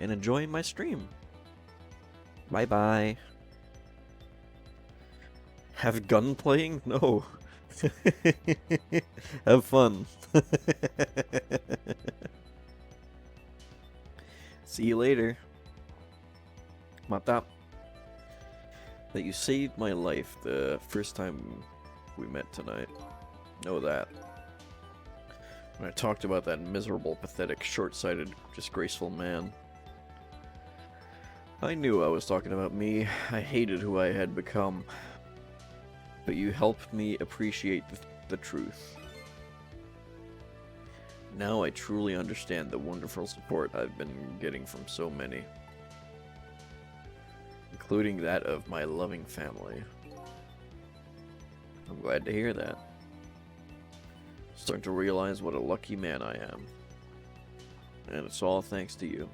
and enjoying my stream. Bye-bye. Have gun playing? No. Have fun. See you later. Mata. That you saved my life the first time we met tonight. Know that. When I talked about that miserable, pathetic, short-sighted, disgraceful man. I knew I was talking about me. I hated who I had become. But you helped me appreciate the truth. Now I truly understand the wonderful support I've been getting from so many. Including that of my loving family. I'm glad to hear that. Starting to realize what a lucky man I am. And it's all thanks to you.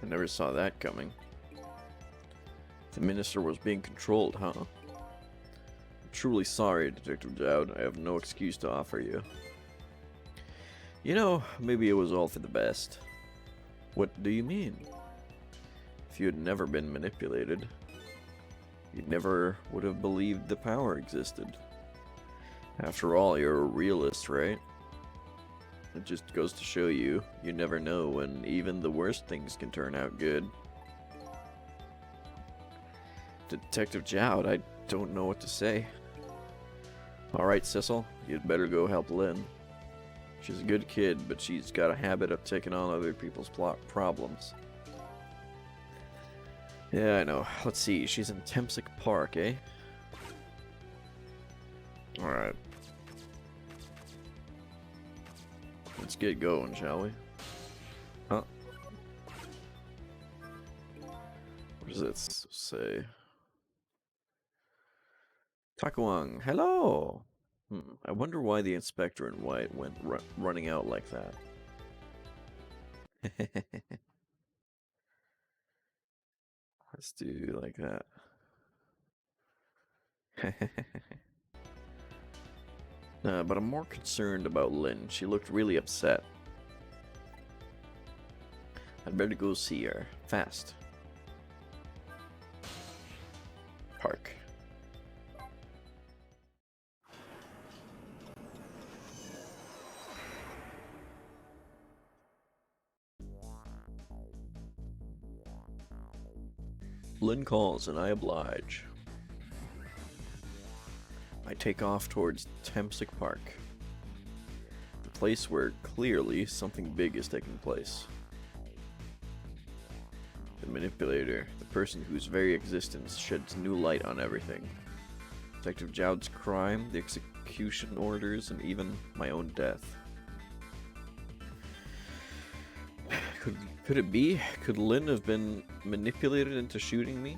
I never saw that coming. The minister was being controlled, huh? I'm truly sorry, Detective Dowd. I have no excuse to offer you. You know, maybe it was all for the best. What do you mean? If you had never been manipulated, you never would have believed the power existed. After all, you're a realist, right? It just goes to show you, you never know when even the worst things can turn out good. Detective Jowd, I don't know what to say. Alright, Sissel, you'd better go help Lynn. She's a good kid, but she's got a habit of taking on other people's problems. Yeah, I know. Let's see, she's in Temsic Park, eh? Alright. Let's get going, shall we? Huh? What does it say? Takuang, hello! I wonder why the inspector in white went running out like that. Let's do like that. But I'm more concerned about Lynn. She looked really upset. I'd better go see her. Fast. Park. Lynn calls and I oblige. I take off towards Temsic Park. The place where clearly something big is taking place. The manipulator, the person whose very existence sheds new light on everything. Detective Jowd's crime, the execution orders, and even my own death. Could it be? Could Lynn have been manipulated into shooting me?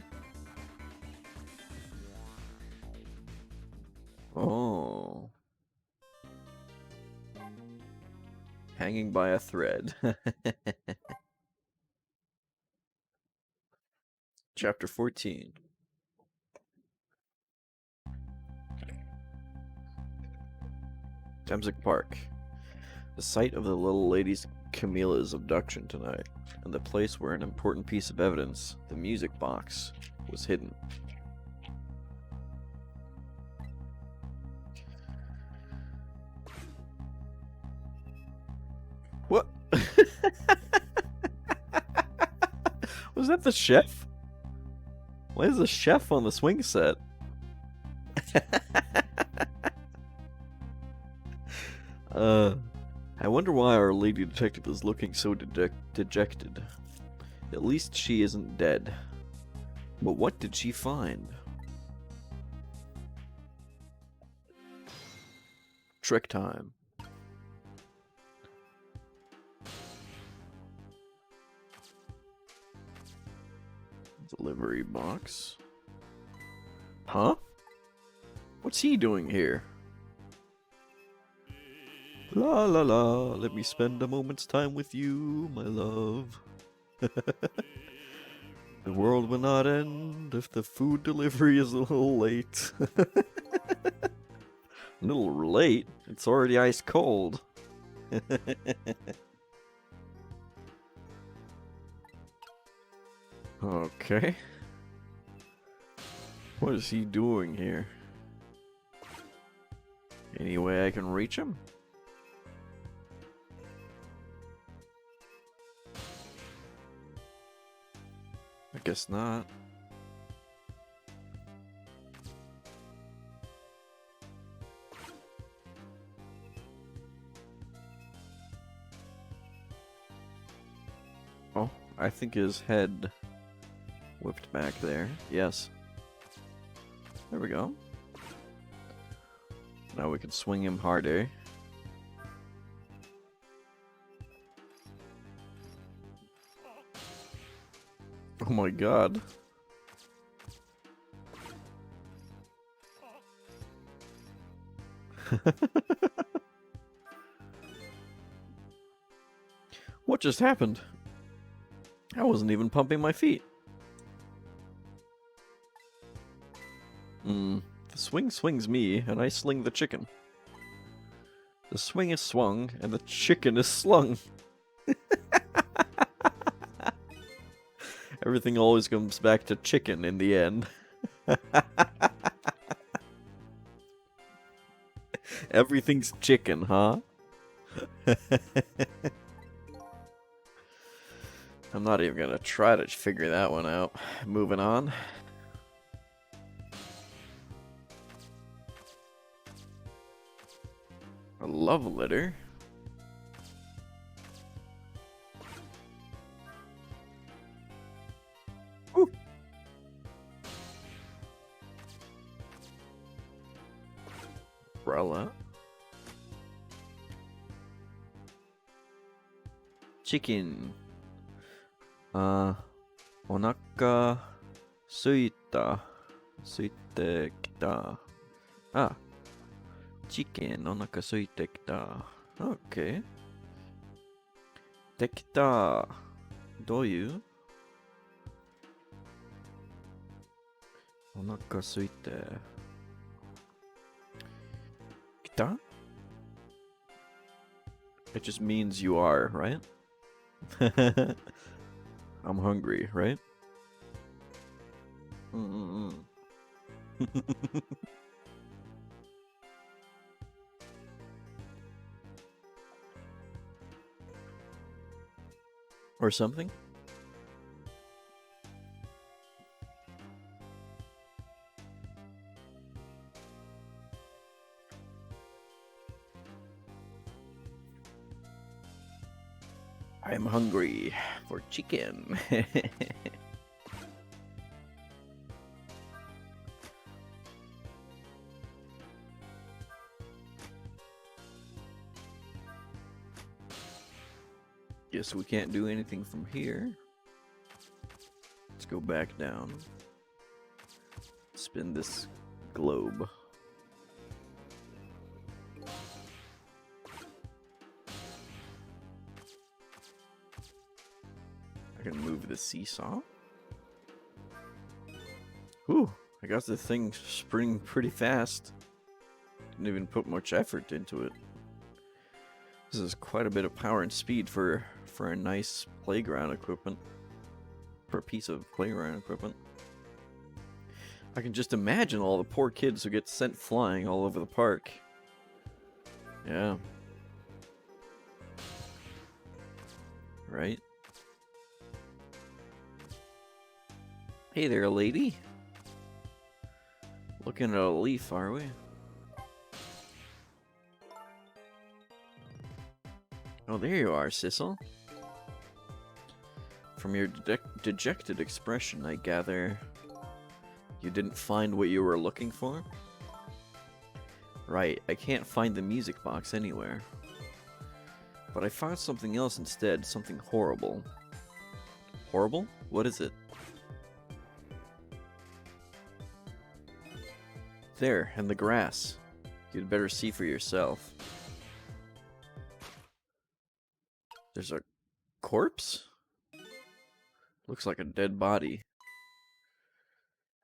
Oh. Hanging by a thread. Chapter 14. Temsic Park. The site of the little lady's Camilla's abduction tonight, and the place where an important piece of evidence, the music box, was hidden. What? Was that the chef? Why is the chef on the swing set? I wonder why our lady detective is looking so dejected. At least she isn't dead. But what did she find? Trick time. Delivery box. Huh? What's he doing here? La la la, let me spend a moment's time with you, my love. The world will not end if the food delivery is a little late. A little late? It's already ice cold. Okay. What is he doing here? Any way I can reach him? I guess not. Oh, I think his head whipped back there. Yes. There we go. Now we can swing him harder. Oh my god. What just happened? I wasn't even pumping my feet. The swing swings me, and I sling the chicken. The swing is swung, and the chicken is slung. Everything always comes back to chicken in the end. Everything's chicken, huh? I'm not even gonna try to figure that one out. Moving on. A love letter? Ooh. Umbrella. Chicken. お腹すいてきた。あ、チキンお腹空いてきた。OK。できた。どういうお腹空いてきた? It just means you are, right? I'm hungry, right? Or something? I'm hungry for chicken. Guess we can't do anything from here. Let's go back down. Spin this globe. I can move the seesaw. Whew, I got this thing sprinting pretty fast. Didn't even put much effort into it. This is quite a bit of power and speed for a nice playground equipment. For a piece of playground equipment. I can just imagine all the poor kids who get sent flying all over the park. Yeah. Right? Hey there, lady. Looking at a leaf, are we? Oh, there you are, Sissel. From your dejected expression, I gather you didn't find what you were looking for? Right, I can't find the music box anywhere. But I found something else instead, something horrible. Horrible? What is it? There, in the grass. You'd better see for yourself. There's a corpse? Looks like a dead body.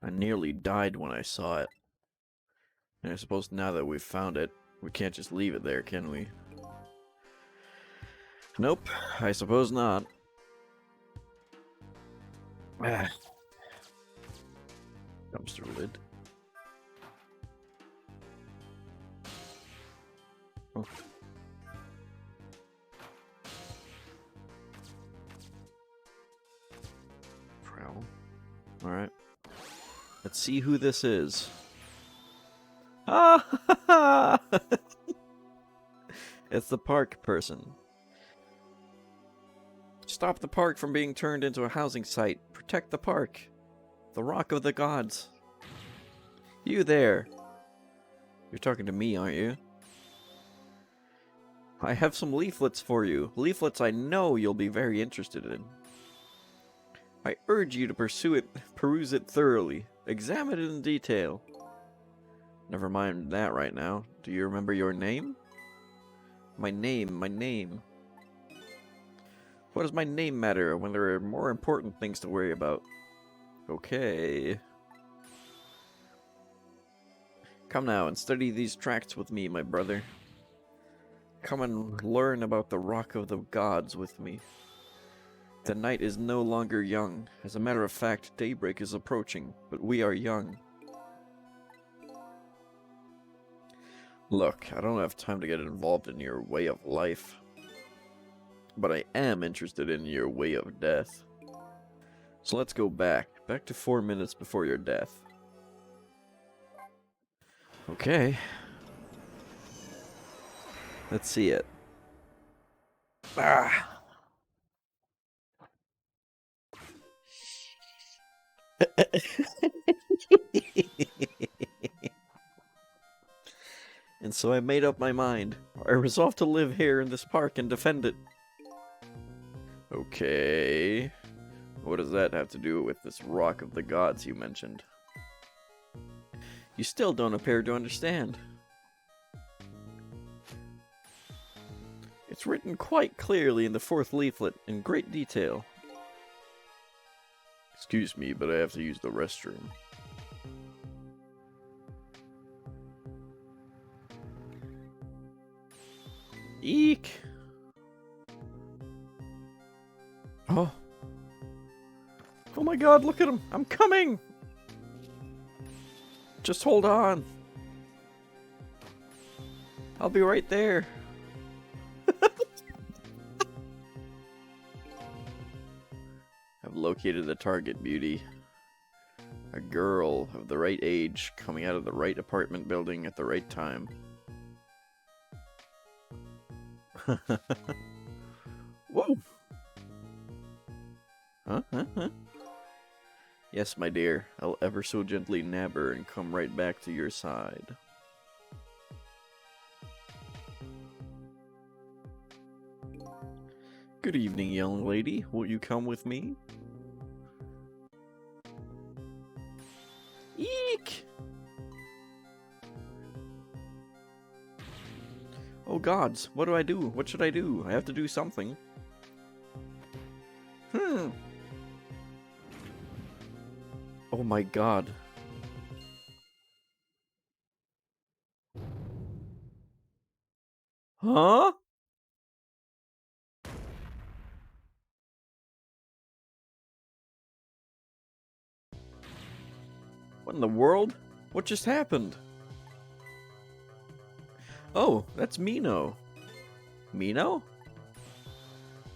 I nearly died when I saw it. And I suppose now that we've found it, we can't just leave it there, can we? Nope, I suppose not. Ah. Dumpster lid. Oh. Trowel. Alright. Let's see who this is. Ah! It's the park person. Stop the park from being turned into a housing site. Protect the park. The Rock of the Gods. You there. You're talking to me, aren't you? I have some leaflets for you. Leaflets I know you'll be very interested in. I urge you to peruse it thoroughly. Examine it in detail. Never mind that right now. Do you remember your name? My name. What does my name matter when there are more important things to worry about? Okay. Come now and study these tracts with me, my brother. Come and learn about the Rock of the Gods with me. The night is no longer young. As a matter of fact, daybreak is approaching, but we are young. Look, I don't have time to get involved in your way of life. But I am interested in your way of death. So let's go back to 4 minutes before your death. Okay. Let's see it. Ah! And so I made up my mind. I resolved to live here in this park and defend it. Okay. What does that have to do with this Rock of the Gods you mentioned? You still don't appear to understand. It's written quite clearly in the 4th leaflet, in great detail. Excuse me, but I have to use the restroom. Eek! Oh. Oh my god, look at him! I'm coming! Just hold on. I'll be right there. I've located the target, beauty. A girl of the right age coming out of the right apartment building at the right time. Whoa! Huh? Yes, my dear. I'll ever so gently nab her and come right back to your side. Good evening, young lady. Will you come with me? Eek! Oh gods, what do I do? What should I do? I have to do something. Oh my god. Huh? What in the world? What just happened? Oh, that's Mino. Mino?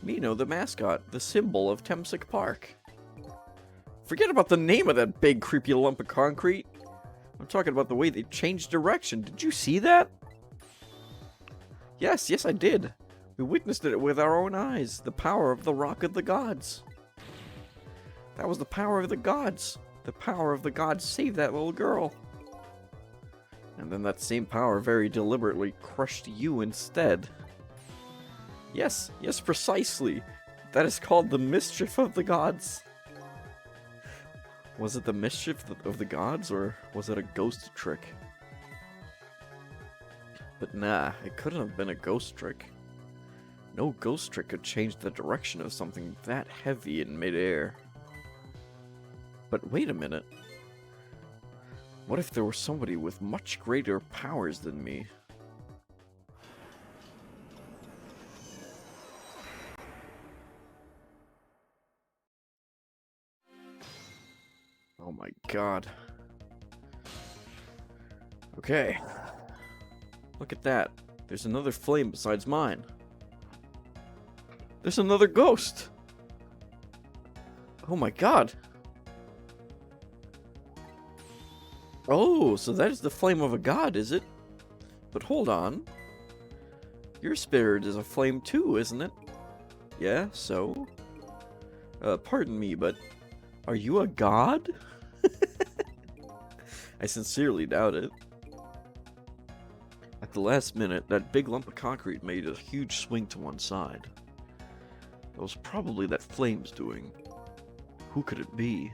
Mino, the mascot, the symbol of Temsic Park. Forget about the name of that big creepy lump of concrete. I'm talking about the way they changed direction. Did you see that? Yes, I did. We witnessed it with our own eyes. The power of the Rock of the Gods. That was the power of the gods. The power of the gods saved that little girl. And then that same power very deliberately crushed you instead. Yes, precisely. That is called the mischief of the gods. Was it the mischief of the gods, or was it a ghost trick? But nah, it couldn't have been a ghost trick. No ghost trick could change the direction of something that heavy in midair. But wait a minute. What if there was somebody with much greater powers than me? Oh my god. Okay. Look at that. There's another flame besides mine. There's another ghost! Oh my god! Oh, so that is the flame of a god, is it? But hold on. Your spirit is a flame too, isn't it? Yeah, so? Pardon me, but are you a god? I sincerely doubt it. At the last minute, that big lump of concrete made a huge swing to one side. It was probably that flame's doing. Who could it be?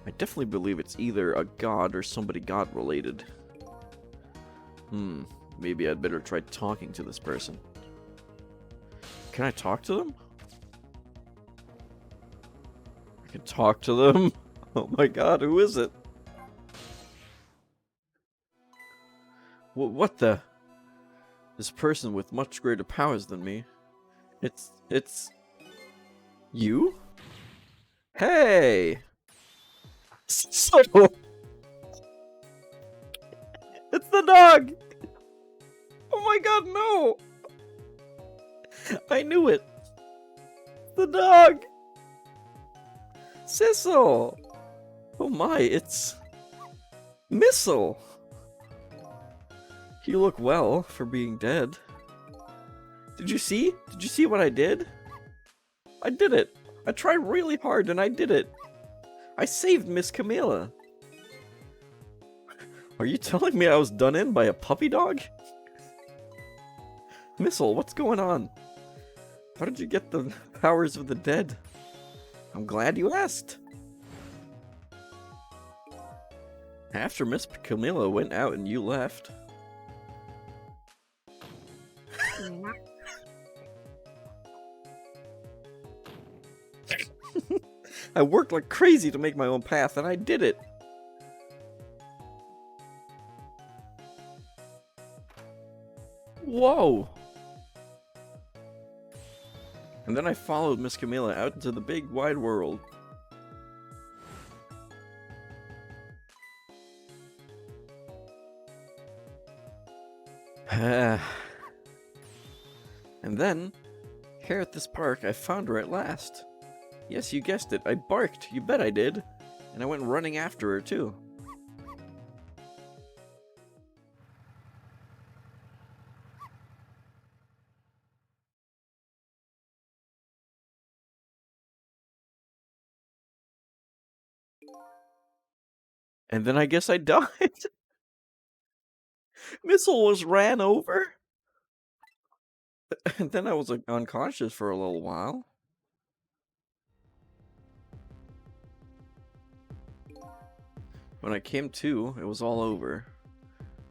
I definitely believe it's either a god or somebody god-related. Maybe I'd better try talking to this person. Can I talk to them? I can talk to them? Oh my god, who is it? What the? This person with much greater powers than me. It's... you? Hey! So... it's the dog! Oh my god, no! I knew it! The dog! Sissel! Oh my, it's... Missile! You look well for being dead. Did you see? Did you see what I did? I did it! I tried really hard and I did it! I saved Miss Camilla! Are you telling me I was done in by a puppy dog? Missile, what's going on? How did you get the powers of the dead? I'm glad you asked. After Miss Camilla went out and you left. I worked like crazy to make my own path, and I did it! Whoa! And then I followed Miss Camilla out into the big wide world. And then, here at this park, I found her at last. Yes, you guessed it, I barked, you bet I did. And I went running after her, too. And then I guess I died. Missile was ran over. And then I was like, unconscious for a little while. When I came to, it was all over.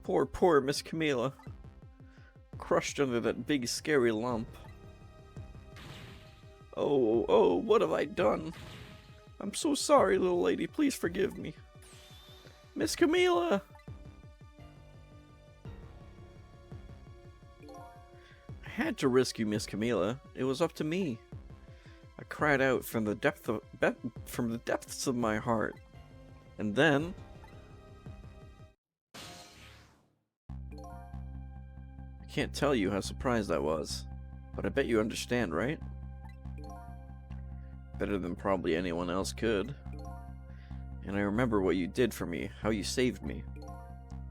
Poor Miss Camilla. Crushed under that big scary lump. Oh, what have I done? I'm so sorry, little lady. Please forgive me. Miss Camilla! I had to rescue Miss Camilla. It was up to me. I cried out from the depths of my heart. And then... I can't tell you how surprised I was, but I bet you understand, right? Better than probably anyone else could. And I remember what you did for me, how you saved me.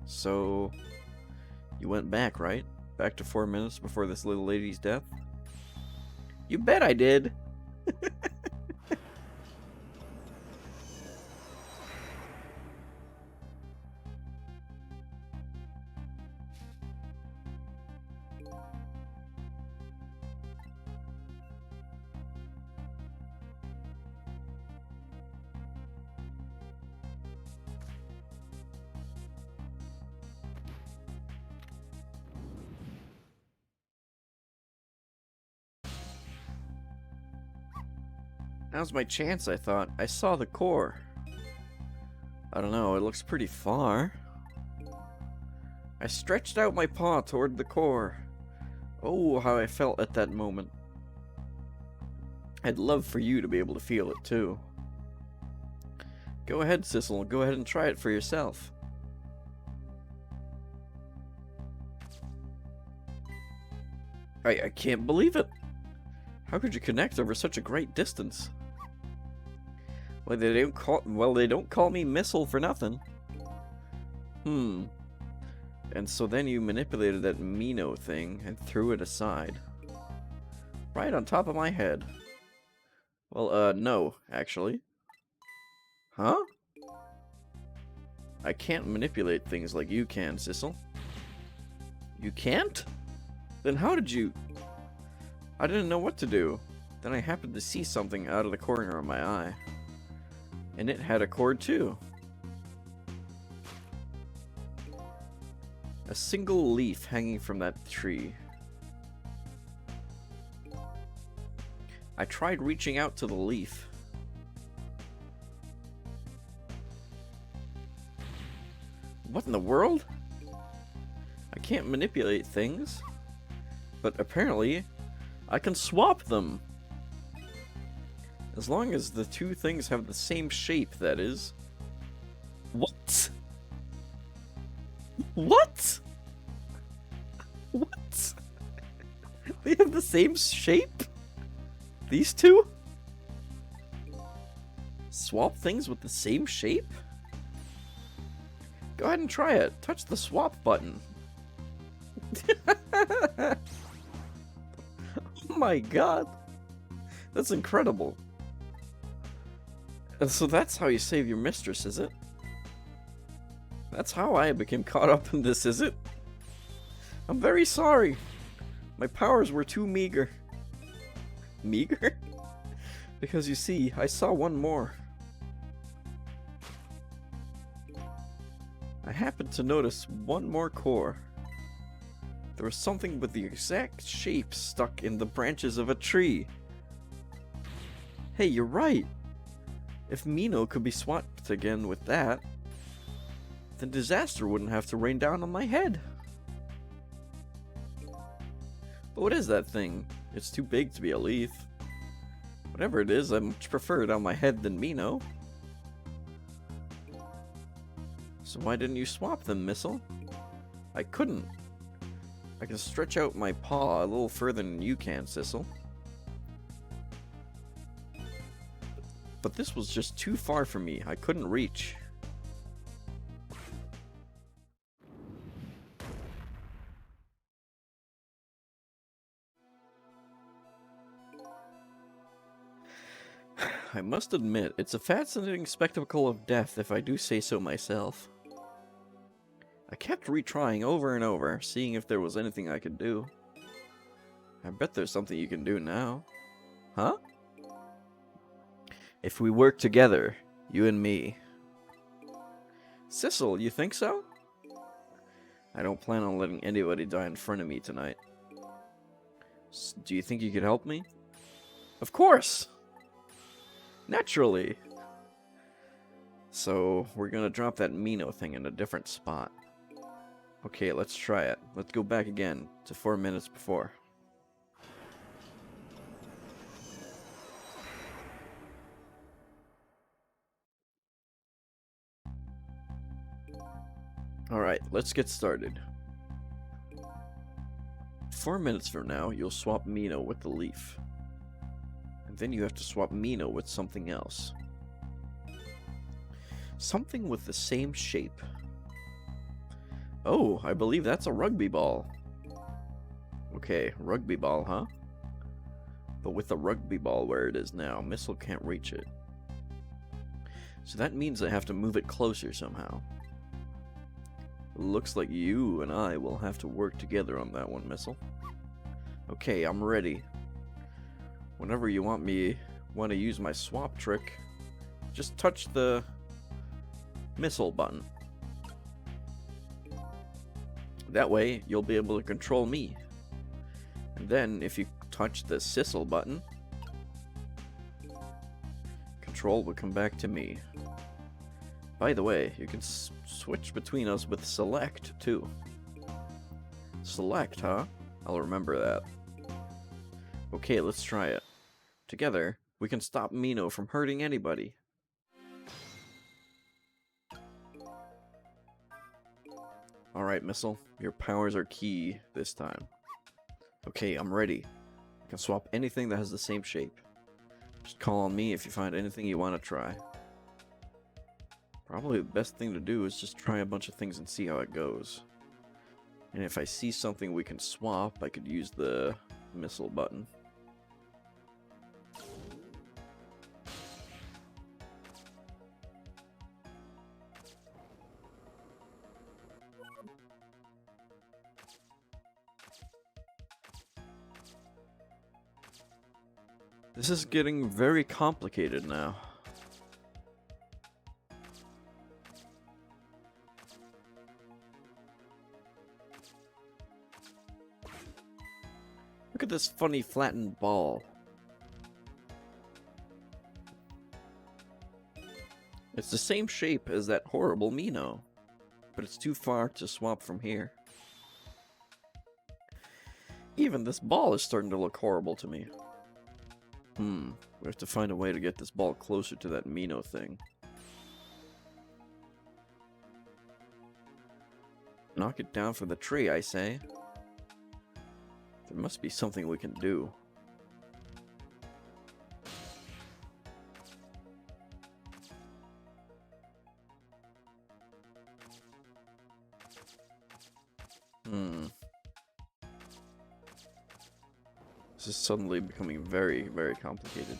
So... you went back, right? Back to 4 minutes before this little lady's death? You bet I did! Now's my chance, I thought. I saw the core. I don't know, it looks pretty far. I stretched out my paw toward the core. Oh, how I felt at that moment. I'd love for you to be able to feel it too. Go ahead, Sissel. Go ahead and try it for yourself. I can't believe it. How could you connect over such a great distance? Well, they don't call me Missile for nothing. And so then you manipulated that Mino thing and threw it aside. Right on top of my head. Well, no, actually. Huh? I can't manipulate things like you can, Sissel. You can't? Then how did you... I didn't know what to do. Then I happened to see something out of the corner of my eye. And it had a cord too. A single leaf hanging from that tree. I tried reaching out to the leaf. What in the world? I can't manipulate things. But apparently, I can swap them. As long as the two things have the same shape, that is. What? What? What? They have the same shape? These two? Swap things with the same shape? Go ahead and try it. Touch the swap button. Oh my god. That's incredible. And so that's how you save your mistress, is it? That's how I became caught up in this, is it? I'm very sorry. My powers were too meager. Meager? Because you see, I saw one more. I happened to notice one more core. There was something with the exact shape stuck in the branches of a tree. Hey, you're right. If Mino could be swapped again with that, then disaster wouldn't have to rain down on my head. But what is that thing? It's too big to be a leaf. Whatever it is, I much prefer it on my head than Mino. So why didn't you swap them, Missile? I couldn't. I can stretch out my paw a little further than you can, Sissel. But this was just too far for me. I couldn't reach. I must admit, it's a fascinating spectacle of death if I do say so myself. I kept retrying over and over, seeing if there was anything I could do. I bet there's something you can do now. Huh? If we work together, you and me. Sissel, you think so? I don't plan on letting anybody die in front of me tonight. Do you think you could help me? Of course! Naturally! So, we're gonna drop that Mino thing in a different spot. Okay, let's try it. Let's go back again to 4 minutes before. Alright, let's get started. 4 minutes from now, you'll swap Mino with the leaf. And then you have to swap Mino with something else. Something with the same shape. Oh, I believe that's a rugby ball. Okay, rugby ball, huh? But with the rugby ball where it is now, Missile can't reach it. So that means I have to move it closer somehow. Looks like you and I will have to work together on that one, Missile. Okay, I'm ready. Whenever you want to use my swap trick, just touch the Missile button. That way, you'll be able to control me. And then, if you touch the Sissel button, control will come back to me. By the way, you can switch between us with select, too. Select, huh? I'll remember that. Okay, let's try it. Together, we can stop Mino from hurting anybody. Alright, Missile, your powers are key this time. Okay, I'm ready. I can swap anything that has the same shape. Just call on me if you find anything you want to try. Probably the best thing to do is just try a bunch of things and see how it goes. And if I see something we can swap, I could use the Missile button. This is getting very complicated now. Look at this funny flattened ball. It's the same shape as that horrible Mino, but it's too far to swap from here. Even this ball is starting to look horrible to me. We have to find a way to get this ball closer to that Mino thing. Knock it down from the tree, I say. There must be something we can do. This is suddenly becoming very, very complicated.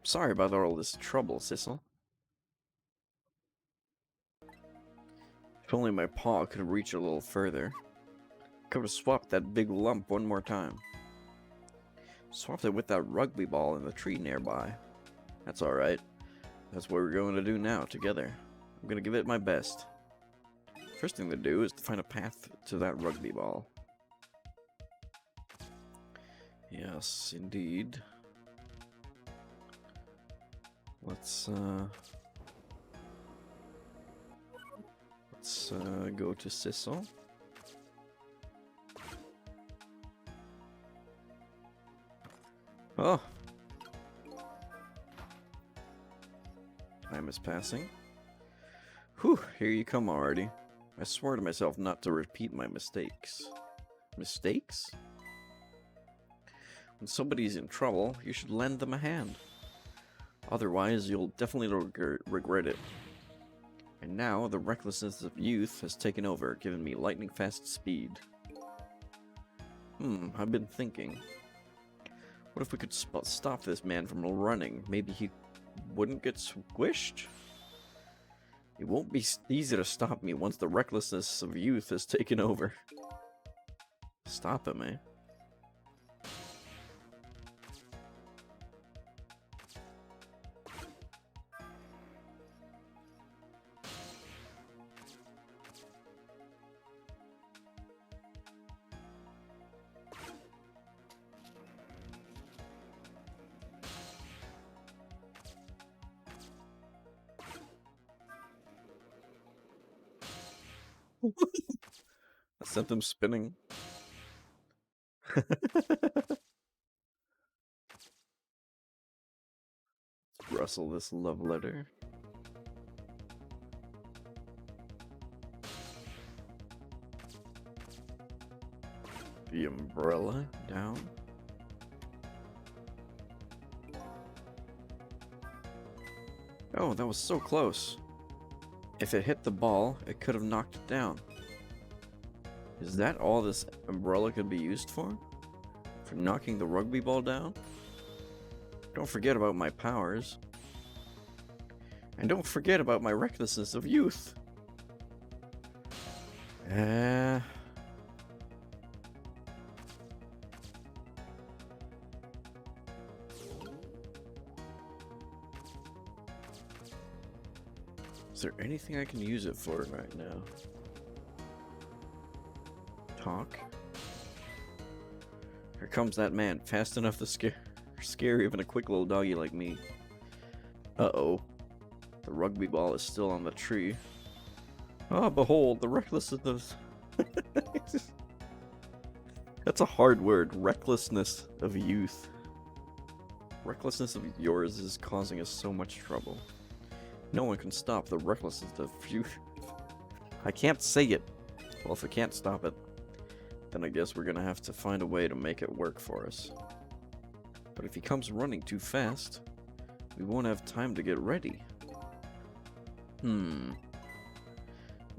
Sorry about all this trouble, Sissel. If only my paw could reach a little further. Could have swapped that big lump one more time. Swapped it with that rugby ball in the tree nearby. That's alright. That's what we're going to do now, together. I'm going to give it my best. First thing to do is to find a path to that rugby ball. Yes, indeed. Let's go to Sissel. Oh! Time is passing. Whew, here you come already. I swore to myself not to repeat my mistakes. Mistakes? When somebody's in trouble, you should lend them a hand. Otherwise, you'll definitely regret it. And now, the recklessness of youth has taken over, giving me lightning-fast speed. I've been thinking. What if we could stop this man from running? Maybe he wouldn't get squished? It won't be easy to stop me once the recklessness of youth has taken over. Stop him, eh? I sent them spinning. Let's rustle this love letter. the umbrella down. Oh, that was so close. If it hit the ball, it could have knocked it down. Is that all this umbrella could be used for? For knocking the rugby ball down? Don't forget about my powers. And don't forget about my recklessness of youth. Is there anything I can use it for right now? Talk? Here comes that man, fast enough to scare even a quick little doggy like me. Uh-oh. The rugby ball is still on the tree. Ah, behold, the recklessness of... That's a hard word. Recklessness of youth. Recklessness of yours is causing us so much trouble. No one can stop the recklessness of youth. I can't say it. Well, if I can't stop it, then I guess we're gonna have to find a way to make it work for us. But if he comes running too fast, we won't have time to get ready.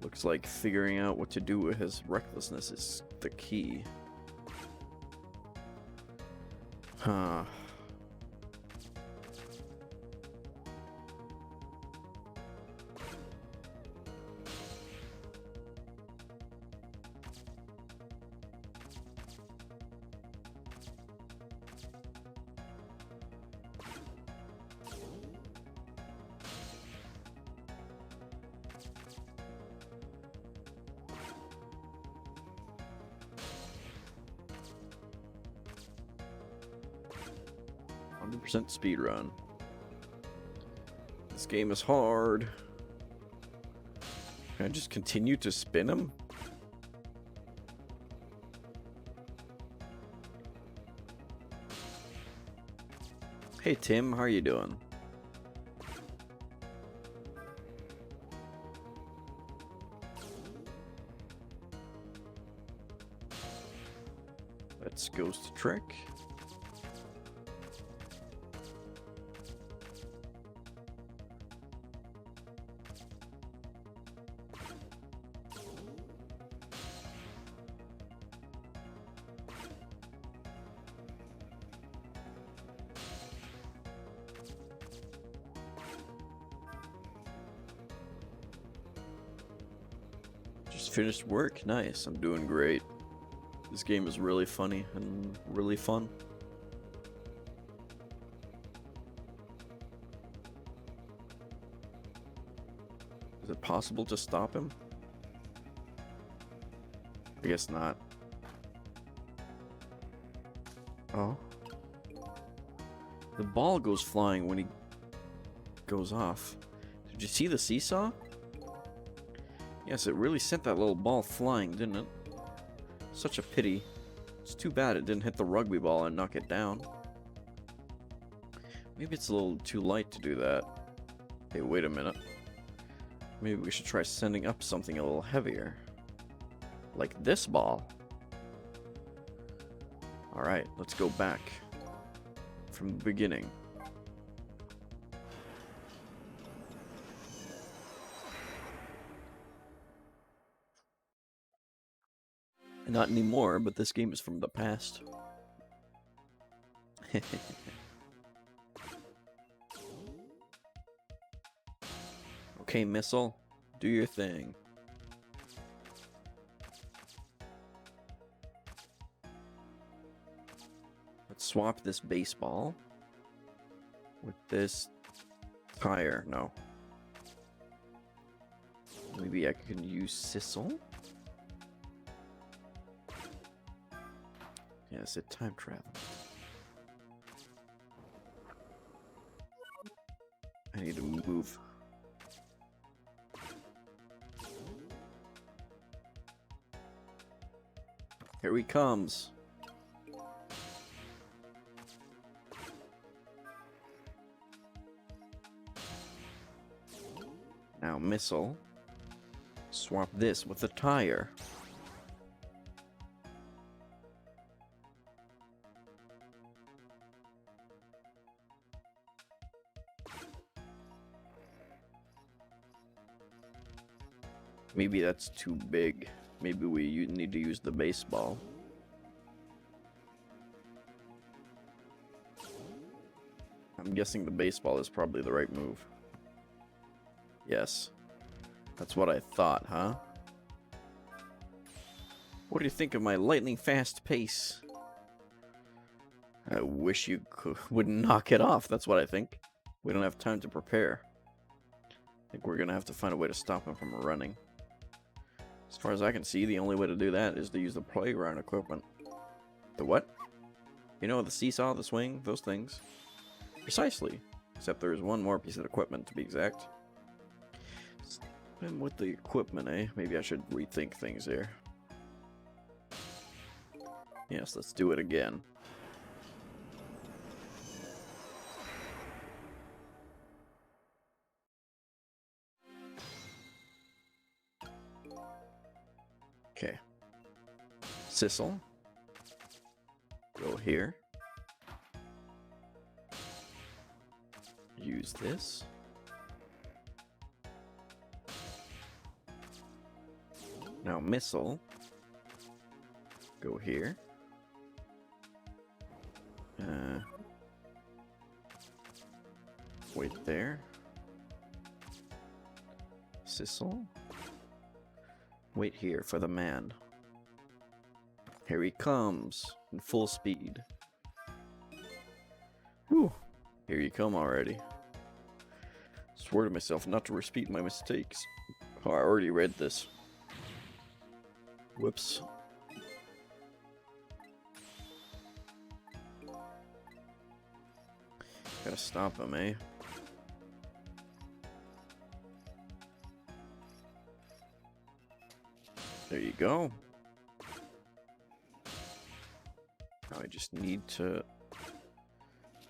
Looks like figuring out what to do with his recklessness is the key. Huh. Speed run. This game is hard. Can I just continue to spin him? Hey Tim, how are you doing? Let's ghost trick. Finished work? Nice, I'm doing great. This game is really funny and really fun. Is it possible to stop him? I guess not. Oh. The ball goes flying when he goes off. Did you see the seesaw? Yes, it really sent that little ball flying, didn't it? Such a pity. It's too bad it didn't hit the rugby ball and knock it down. Maybe it's a little too light to do that. Hey, wait a minute. Maybe we should try sending up something a little heavier. Like this ball. Alright, let's go back. From the beginning. Not anymore, but this game is from the past. Okay, missile, do your thing. Let's swap this baseball with this tire. No. Maybe I can use Sissel? Yes, it time travel. I need to move. Here he comes. Now missile. Swap this with the tire. Maybe that's too big. Maybe we need to use the baseball. I'm guessing the baseball is probably the right move. Yes. That's what I thought, huh? What do you think of my lightning fast pace? I wish you would knock it off. That's what I think. We don't have time to prepare. I think we're gonna have to find a way to stop him from running. As far as I can see, the only way to do that is to use the playground equipment. The what? You know, the seesaw, the swing, those things. Precisely. Except there's one more piece of equipment, to be exact. And with the equipment, eh? Maybe I should rethink things here. Yes, let's do it again. Okay. Sissel. Go here. Use this. Now Missile. Go here. Wait there. Sissel. Wait here for the man. Here he comes in full speed. Whew. Here you come already. Swear to myself not to repeat my mistakes. Oh, I already read this. Whoops. Gotta stop him, eh? There you go. Now I just need to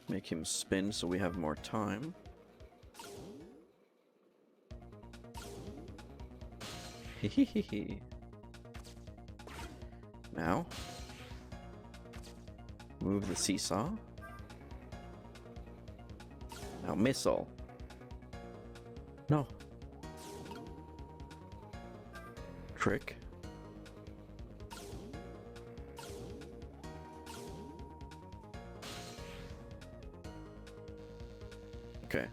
make him spin so we have more time. Hehehe. Now, move the seesaw. Now Missile. No. Trick. Okay.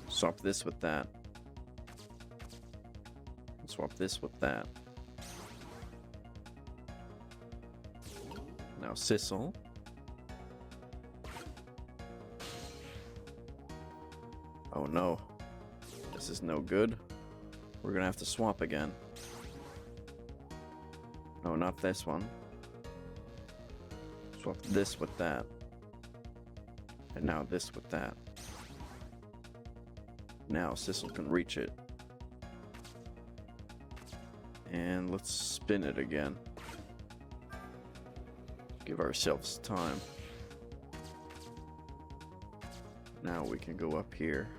Swap this with that. Swap this with that. Now Sissel. Oh no. This is no good. We're gonna have to swap again. No, not this one. Swap this with that. And now this with that. Now Sissel can reach it. And let's spin it again. Give ourselves time. Now we can go up here.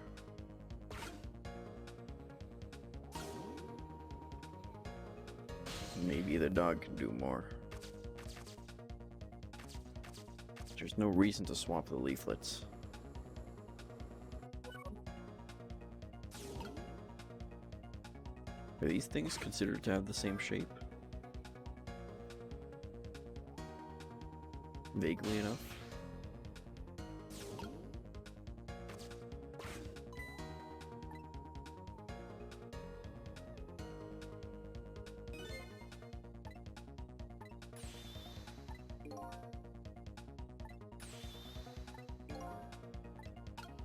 Maybe the dog can do more. There's no reason to swap the leaflets. Are these things considered to have the same shape? Vaguely enough.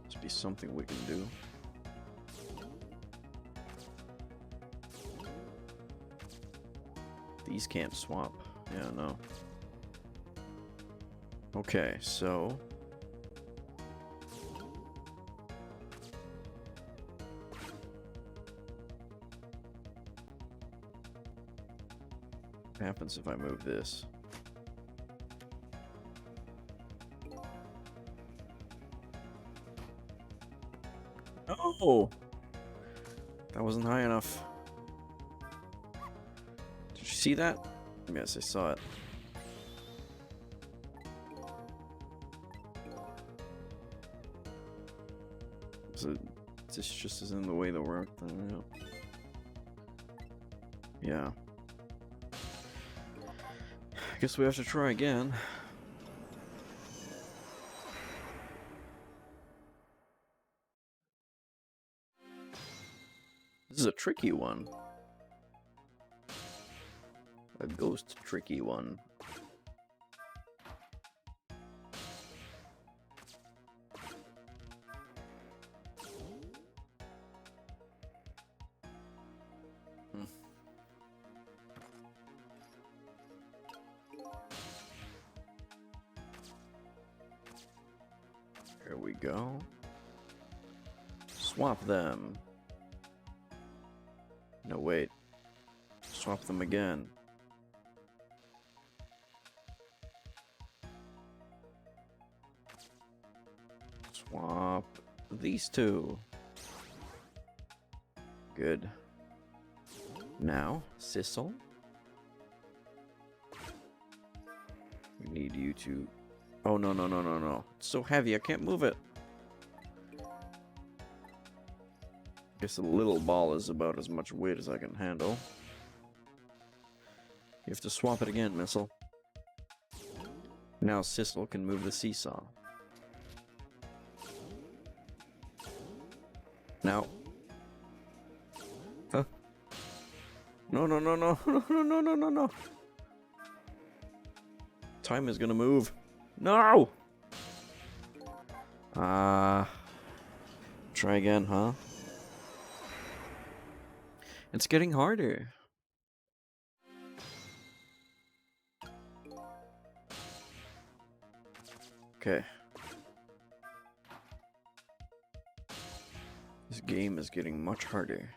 Must be something we can do. These can't swap. Yeah, no. Okay, so... what happens if I move this? Oh! That wasn't high enough. Did you see that? Yes, I saw it. So this just isn't the way that worked. Yeah. Guess we have to try again. This is a tricky one. A ghost tricky one. Here we go. Swap them. No, wait. Swap them again. Swap these two. Good. Now, Sissel. We need you to... Oh, no, no, no, no, no. It's so heavy, I can't move it. Guess a little ball is about as much weight as I can handle. You have to swap it again, Missile. Now Sissel can move the seesaw. Now. Huh? No, no, no, no, no, no, no, no, no, no. Time is gonna move. No! Try again, huh? It's getting harder. Okay. This game is getting much harder.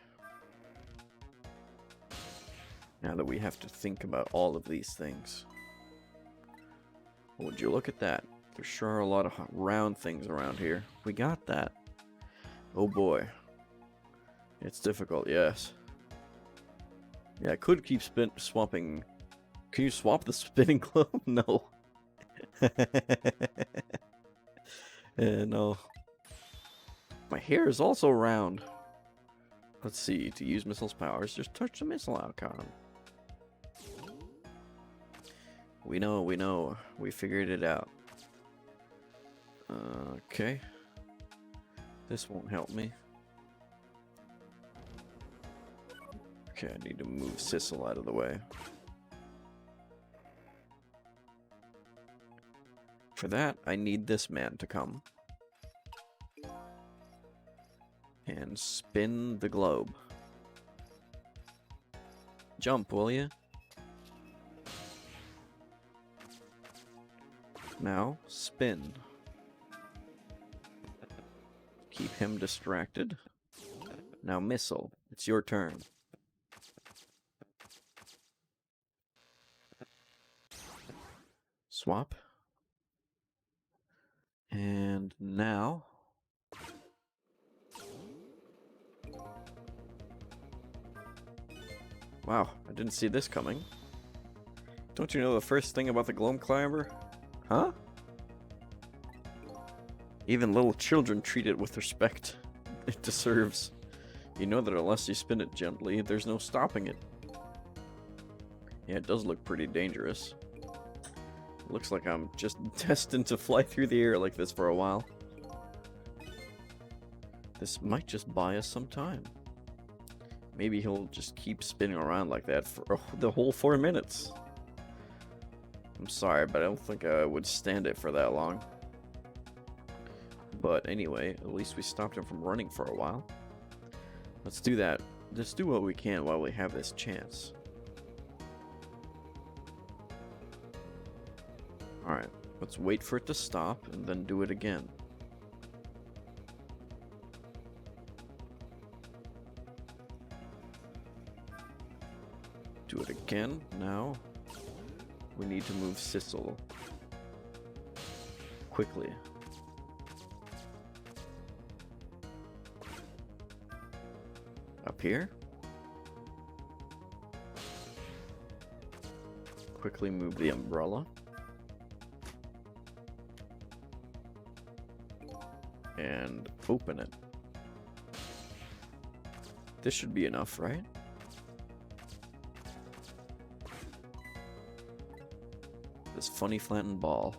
Now that we have to think about all of these things. Would you look at that? There sure are a lot of round things around here. We got that. Oh boy. It's difficult, yes. Yeah, I could keep swapping. Can you swap the spinning globe? No. No. My hair is also round. Let's see. To use Missile's powers, just touch the missile icon. We know, we know. We figured it out. Okay. This won't help me. Okay, I need to move Sissel out of the way. For that, I need this man to come. And spin the globe. Jump, will you? Now, spin. Keep him distracted. Now, Missile, it's your turn. Swap. And now... Wow, I didn't see this coming. Don't you know the first thing about the Globe Climber? Huh? Even little children treat it with respect it deserves. You know that unless you spin it gently, there's no stopping it. Yeah, it does look pretty dangerous. Looks like I'm just destined to fly through the air like this for a while. This might just buy us some time. Maybe he'll just keep spinning around like that for the whole 4 minutes. I'm sorry, but I don't think I would stand it for that long. But anyway, at least we stopped him from running for a while. Let's do that. Just do what we can while we have this chance. Alright, let's wait for it to stop and then do it again. Do it again. Now, we need to move Sissel quickly. Up here. Quickly move the umbrella. And open it. This should be enough, right? this funny flattened ball.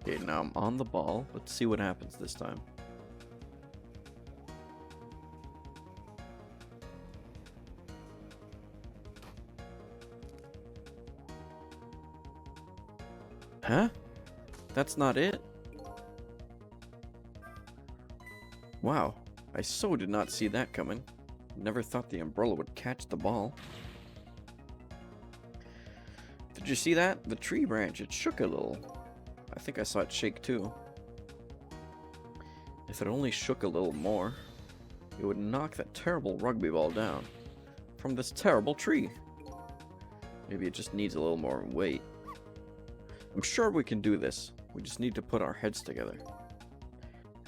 Okay, now I'm on the ball. Let's see what happens this time. Huh? That's not it? Wow, I so did not see that coming. Never thought the umbrella would catch the ball. Did you see that? The tree branch, it shook a little. I think I saw it shake too. If it only shook a little more, it would knock that terrible rugby ball down from this terrible tree. Maybe it just needs a little more weight. I'm sure we can do this. We just need to put our heads together.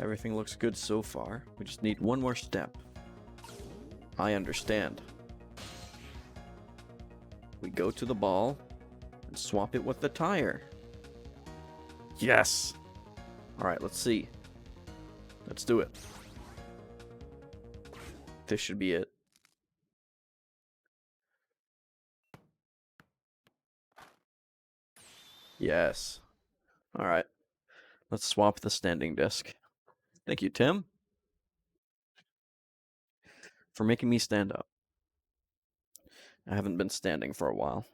Everything looks good so far. We just need one more step. I understand. We go to the ball and swap it with the tire. Yes! Alright, let's see. Let's do it. This should be it. Yes. Alright. Let's swap the standing desk. Thank you, Tim, for making me stand up. I haven't been standing for a while.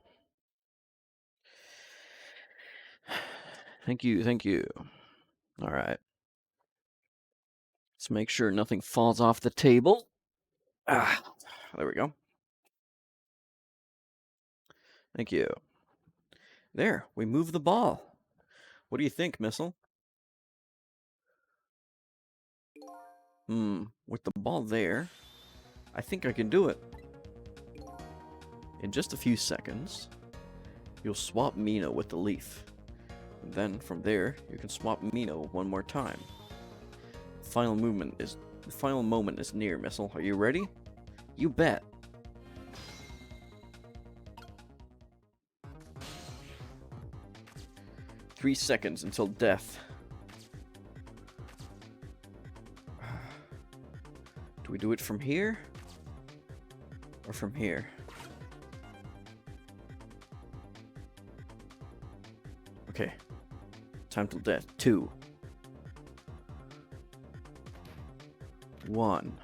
Thank you, thank you. Alright. Let's make sure nothing falls off the table. Ah, there we go. Thank you. There, we moved the ball. What do you think, Missile? With the ball there, I think I can do it. In just a few seconds, you'll swap Mino with the leaf. And then, from there, you can swap Mino one more time. The final moment is near, Missile. Are you ready? You bet. "3 seconds until death. Do we do it from here? Or from here? Okay. Time till death. 2. 1.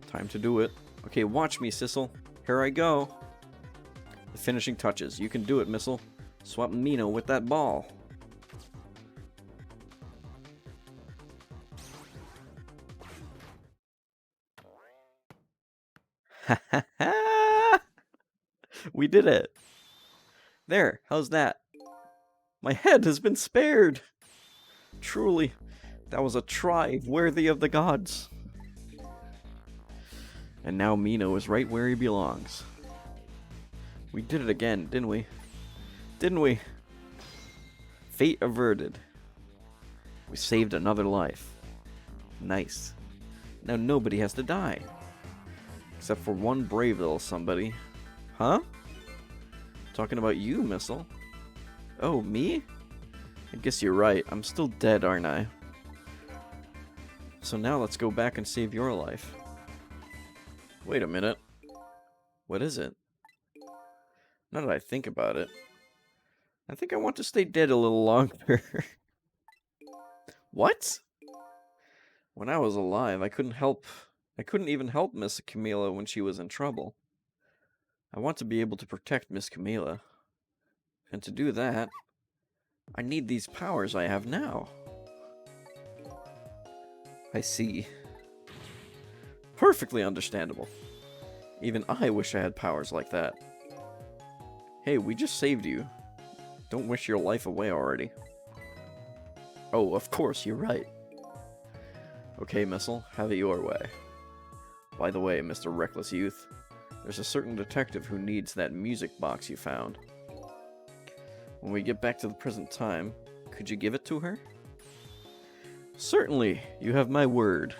Time to do it. Okay, watch me, Sissel. Here I go. The finishing touches. You can do it, Missile. Swap Mino with that ball. We did it. There, how's that? My head has been spared. Truly, that was a try worthy of the gods. And now Mino is right where he belongs. We did it again, didn't we? Didn't we? Fate averted. We saved another life. Nice. Now nobody has to die. Except for one brave little somebody. Huh? Talking about you, Missile. Oh, me? I guess you're right. I'm still dead, aren't I? So now let's go back and save your life. Wait a minute. What is it? Now that I think about it, I think I want to stay dead a little longer. What? When I was alive, I couldn't even help Miss Camila when she was in trouble. I want to be able to protect Miss Camila. And to do that, I need these powers I have now. I see. Perfectly understandable. Even I wish I had powers like that. Hey, we just saved you. Don't wish your life away already. Oh, of course, you're right. Okay, Missile, have it your way. By the way, Mr. Reckless Youth, there's a certain detective who needs that music box you found. When we get back to the present time, Could you give it to her? Certainly, you have my word.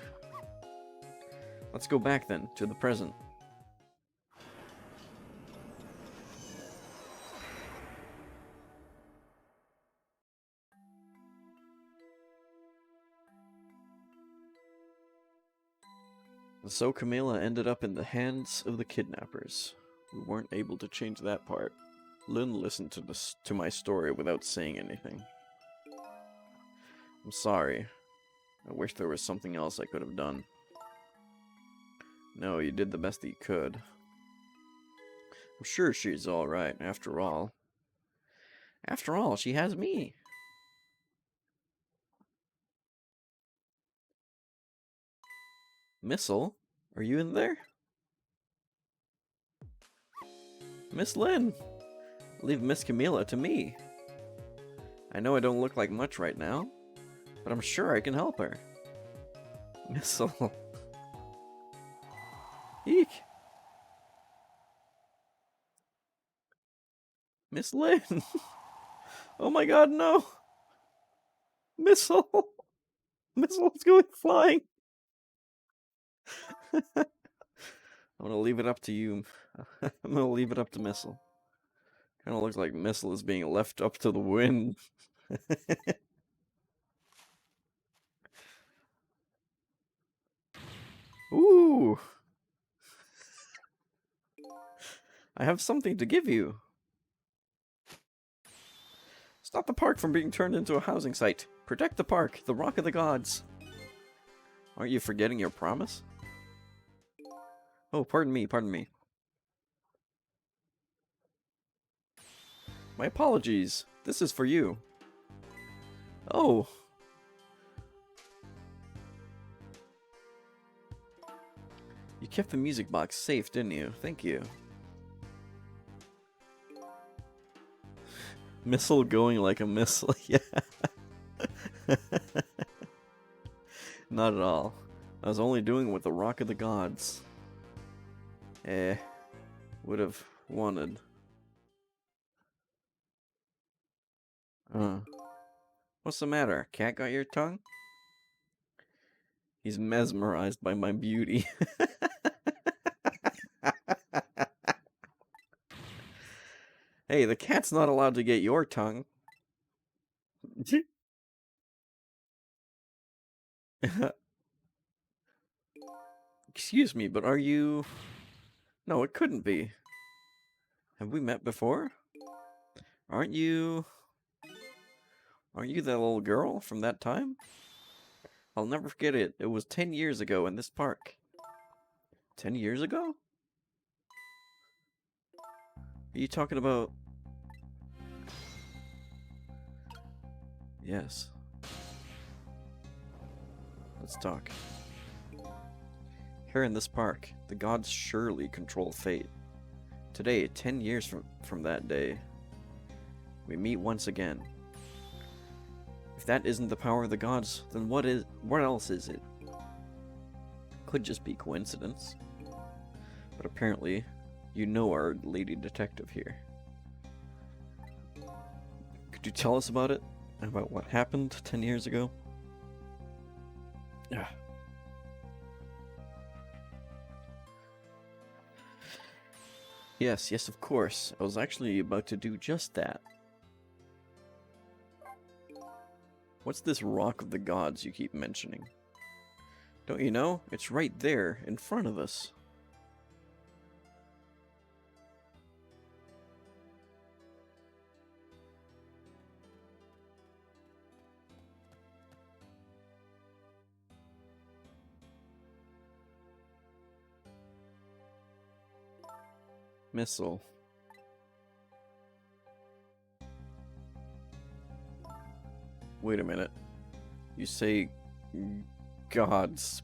Let's go back then, to the present. So Camilla ended up in the hands of the kidnappers. We weren't able to change that part. Lynn listened to my story without saying anything. I'm sorry. I wish there was something else I could have done. No, you did the best that you could. I'm sure she's alright, after all. After all, she has me. Missile? Are you in there? Miss Lynn! Leave Miss Camilla to me. I know I don't look like much right now, but I'm sure I can help her. Missile. Eek. Miss Lynn! Oh my god, no! Missile! Missile's going flying! I'm gonna leave it up to you. I'm gonna leave it up to Missile. Kinda looks like Missile is being left up to the wind. Ooh! I have something to give you. Stop the park from being turned into a housing site. Protect the park, the Rock of the Gods. Aren't you forgetting your promise? Oh, pardon me, pardon me. My apologies. This is for you. Oh. You kept the music box safe, didn't you? Thank you. Missile going like a missile, yeah. Not at all. I was only doing what the Rock of the Gods would have wanted. What's the matter? Cat got your tongue? He's mesmerized by my beauty. Hey, the cat's not allowed to get your tongue. Excuse me, but are you... No, it couldn't be. Have we met before? Aren't you that little girl from that time? I'll never forget it. It was 10 years ago in this park. 10 years ago? Are you talking about... Yes. Let's talk. Here in this park, the gods surely control fate. Today, 10 years from that day, we meet once again. If that isn't the power of the gods, then what else is it? Could just be coincidence. But apparently, you know our lady detective here. Could you tell us about it? About what happened 10 years ago? Yeah. Yes, of course. I was actually about to do just that. What's this Rock of the Gods you keep mentioning? Don't you know? It's right there, in front of us. Missile. Wait a minute. You say gods,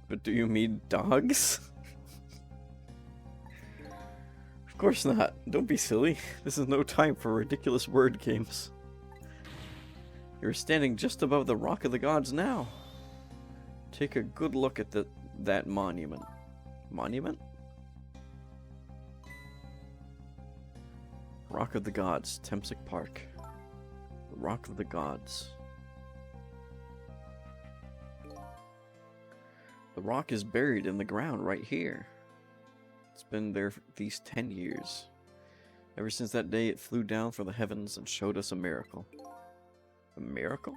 but do you mean dogs? Of course not. Don't be silly. This is no time for ridiculous word games. You're standing just above the Rock of the Gods now. Take a good look at that monument. Monument? Rock of the Gods, Temsic Park. The Rock of the Gods. The rock is buried in the ground right here. It's been there for these 10 years. Ever since that day it flew down from the heavens and showed us a miracle. A miracle?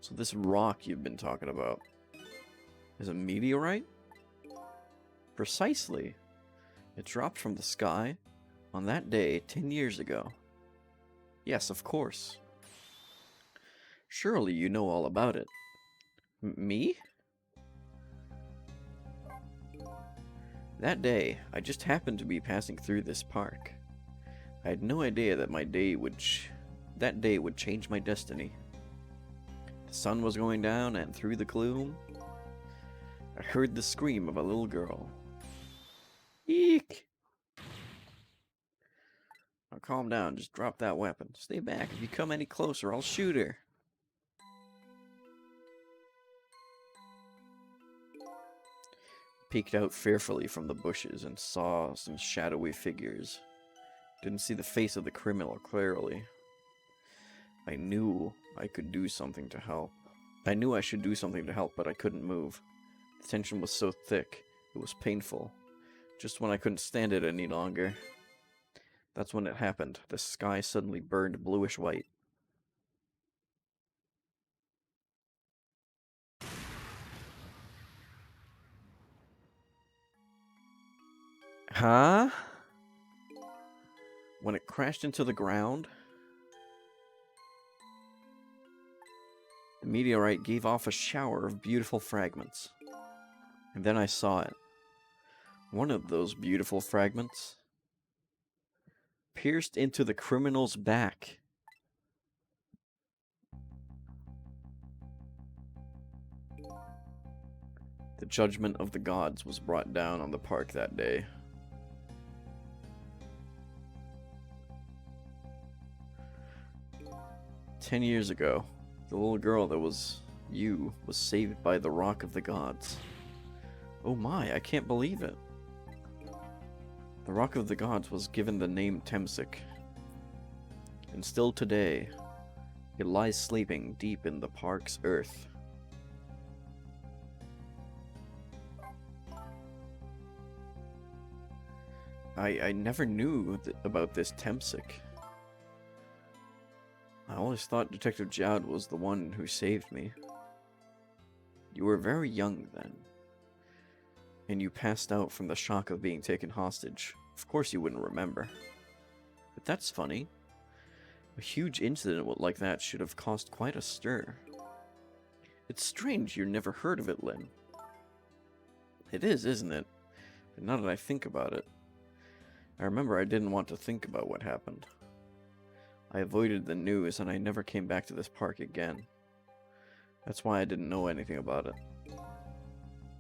So this rock you've been talking about is a meteorite? Precisely. It dropped from the sky on that day 10 years ago. Yes, of course. Surely you know all about it. Me? That day, I just happened to be passing through this park. I had no idea that that day would change my destiny. The sun was going down, and through the gloom, I heard the scream of a little girl. Eek! Now calm down, just drop that weapon. Stay back. If you come any closer, I'll shoot her. Peeked out fearfully from the bushes and saw some shadowy figures. Didn't see the face of the criminal clearly. I knew I could do something to help. I knew I should do something to help, but I couldn't move. The tension was so thick, it was painful. Just when I couldn't stand it any longer. That's when it happened. The sky suddenly burned bluish white. Huh? When it crashed into the ground, the meteorite gave off a shower of beautiful fragments. And then I saw it. One of those beautiful fragments pierced into the criminal's back. The judgment of the gods was brought down on the park that day. "10 years ago, the little girl that was you was saved by the Rock of the Gods." Oh my, I can't believe it. The Rock of the Gods was given the name Temsik. And still today, it lies sleeping deep in the park's earth. I never knew about this Temsik. I always thought Detective Jowd was the one who saved me. You were very young then. And you passed out from the shock of being taken hostage. Of course you wouldn't remember. But that's funny. A huge incident like that should have caused quite a stir. It's strange you never heard of it, Lynn. It is, isn't it? But now that I think about it, I remember I didn't want to think about what happened. I avoided the news and I never came back to this park again. That's why I didn't know anything about it.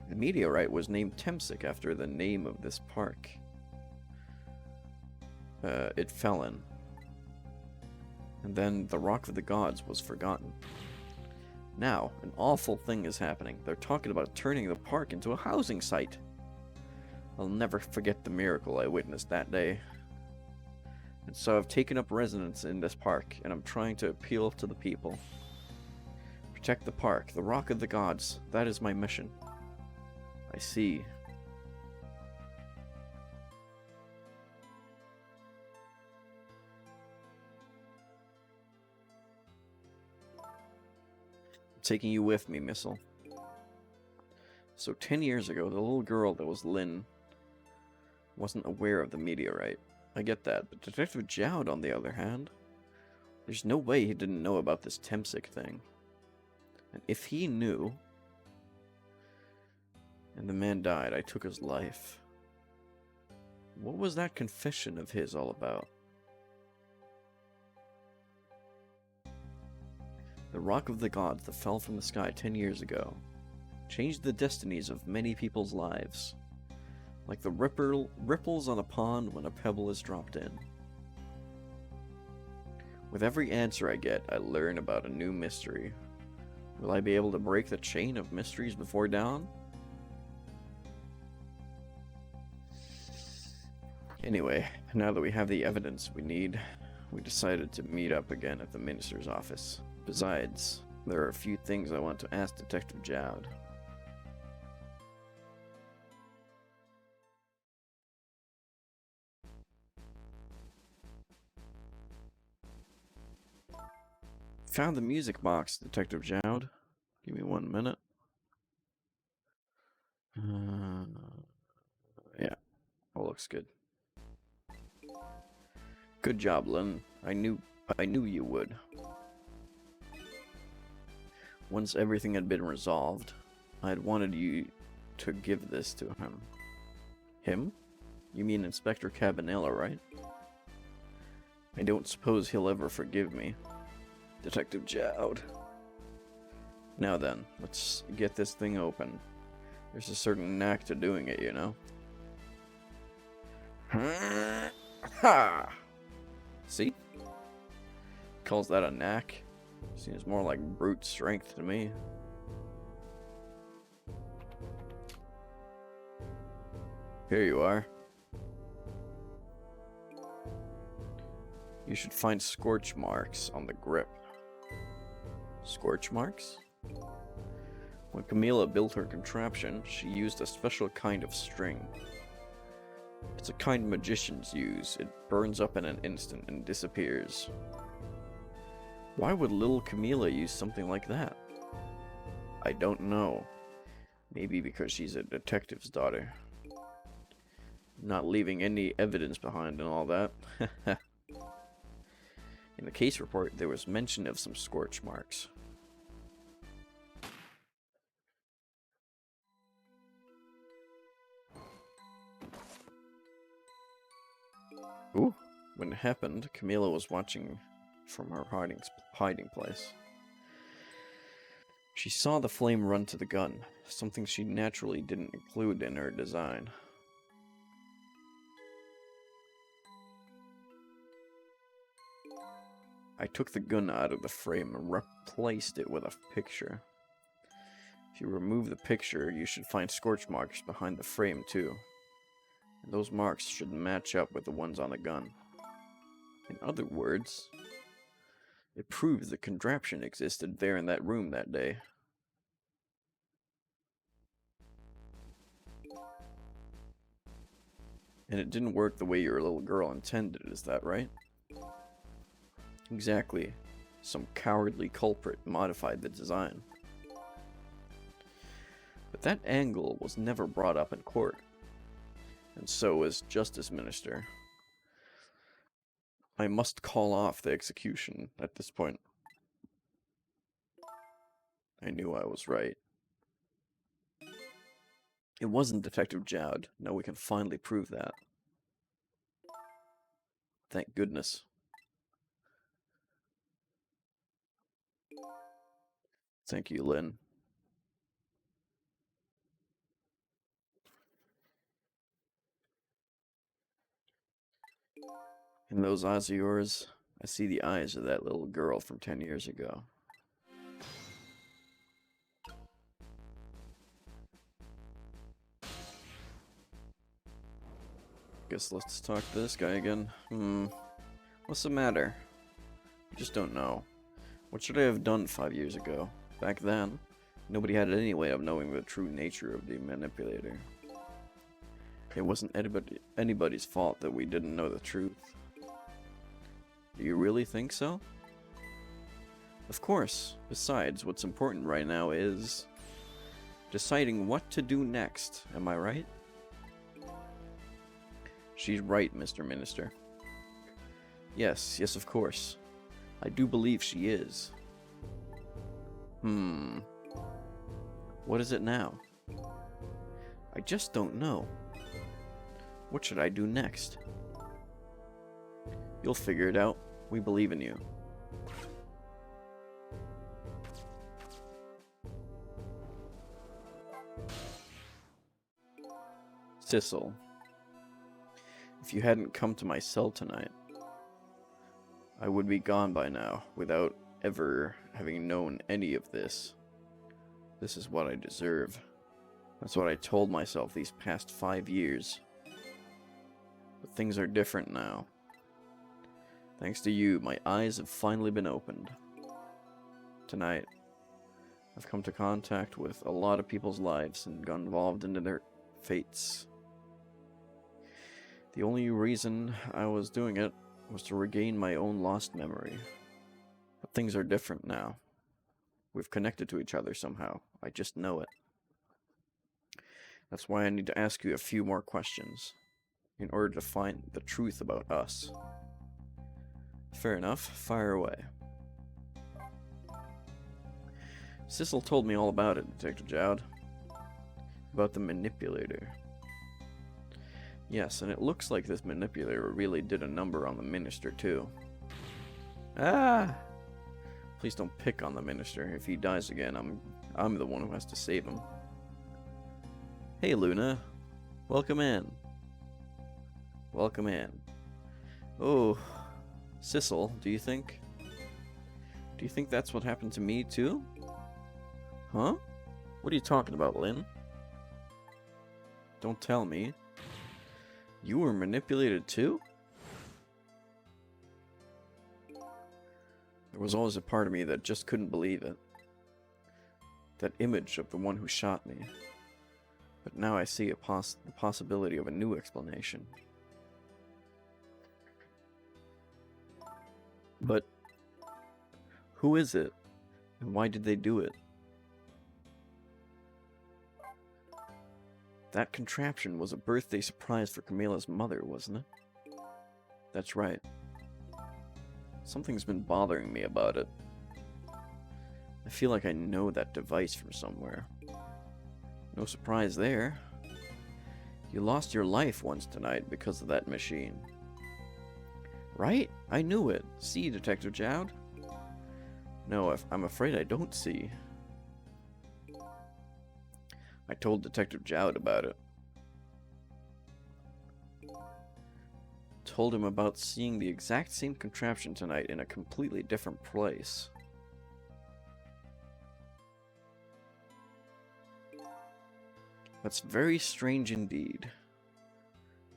The meteorite was named Temsik after the name of this park. It fell in. And then the Rock of the Gods was forgotten. Now, an awful thing is happening. They're talking about turning the park into a housing site. I'll never forget the miracle I witnessed that day. And so I've taken up residence in this park, and I'm trying to appeal to the people. Protect the park, the Rock of the Gods. That is my mission. I see. I'm taking you with me, Missile. So 10 years ago, the little girl that was Lynn wasn't aware of the meteorite. I get that, but Detective Jowd, on the other hand, there's no way he didn't know about this Temsik thing. And if he knew, and the man died, I took his life. What was that confession of his all about? The Rock of the Gods that fell from the sky 10 years ago changed the destinies of many people's lives. Like the ripples on a pond when a pebble is dropped in. With every answer I get, I learn about a new mystery. Will I be able to break the chain of mysteries before dawn? Anyway, now that we have the evidence we need, we decided to meet up again at the minister's office. Besides, there are a few things I want to ask Detective Jowd. Found the music box, Detective Jowd. Give me 1 minute. Yeah, all looks good. Good job, Lynn. I knew you would. Once everything had been resolved, I had wanted you to give this to him. Him? You mean Inspector Cabanela, right? I don't suppose he'll ever forgive me. Detective Jowd. Now then, let's get this thing open. There's a certain knack to doing it, you know? Ha! See? Calls that a knack? Seems more like brute strength to me. Here you are. You should find scorch marks on the grip. Scorch marks? When Camilla built her contraption, she used a special kind of string. It's a kind magicians use. It burns up in an instant and disappears. Why would little Camilla use something like that? I don't know. Maybe because she's a detective's daughter. Not leaving any evidence behind and all that. In the case report, there was mention of some scorch marks. Ooh, when it happened, Camilla was watching from her hiding place. She saw the flame run to the gun, something she naturally didn't include in her design. I took the gun out of the frame and replaced it with a picture. If you remove the picture, you should find scorch marks behind the frame too. And those marks should match up with the ones on the gun. In other words, it proves the contraption existed there in that room that day. And it didn't work the way your little girl intended, is that right? Exactly. Some cowardly culprit modified the design. But that angle was never brought up in court. And so as Justice Minister, I must call off the execution at this point. I knew I was right. It wasn't Detective Jowd. Now we can finally prove that. Thank goodness. Thank you, Lynn. In those eyes of yours, I see the eyes of that little girl from 10 years ago. Guess let's talk to this guy again. What's the matter? I just don't know. What should I have done 5 years ago? Back then, nobody had any way of knowing the true nature of the manipulator. It wasn't anybody's fault that we didn't know the truth. Do you really think so? Of course. Besides, what's important right now is deciding what to do next. Am I right? She's right, Mr. Minister. Yes, of course. I do believe she is. What is it now? I just don't know. What should I do next? You'll figure it out. We believe in you. Sissel. If you hadn't come to my cell tonight, I would be gone by now without ever having known any of this. This is what I deserve. That's what I told myself these past 5 years. But things are different now. Thanks to you, my eyes have finally been opened. Tonight, I've come to contact with a lot of people's lives and got involved into their fates. The only reason I was doing it was to regain my own lost memory. But things are different now. We've connected to each other somehow. I just know it. That's why I need to ask you a few more questions in order to find the truth about us. Fair enough. Fire away. Sissel told me all about it, Detective Jowd. About the manipulator. Yes, and it looks like this manipulator really did a number on the minister, too. Ah! Please don't pick on the minister. If he dies again, I'm the one who has to save him. Hey, Luna. Welcome in. Welcome in. Oh, Sissel, do you think that's what happened to me, too? Huh? What are you talking about, Lynn? Don't tell me. You were manipulated too? There was always a part of me that just couldn't believe it. That image of the one who shot me. But now I see the possibility of a new explanation. But who is it? And why did they do it? That contraption was a birthday surprise for Camilla's mother, wasn't it? That's right. Something's been bothering me about it. I feel like I know that device from somewhere. No surprise there. You lost your life once tonight because of that machine. Right? I knew it. See, Detective Jowd? No, I'm afraid I don't see. I told Detective Jowd about it. Told him about seeing the exact same contraption tonight in a completely different place. That's very strange indeed.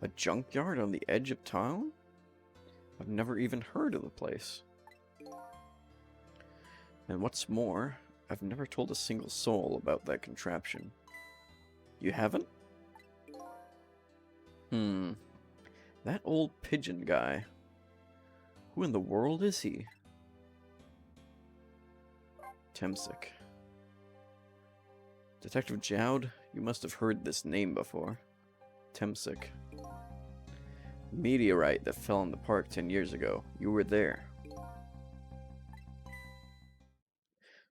A junkyard on the edge of town? I've never even heard of the place. And what's more, I've never told a single soul about that contraption. You haven't? That old pigeon guy. Who in the world is he? Temsic. Detective Jowd, you must have heard this name before. Temsic. Meteorite that fell in the park 10 years ago. You were there.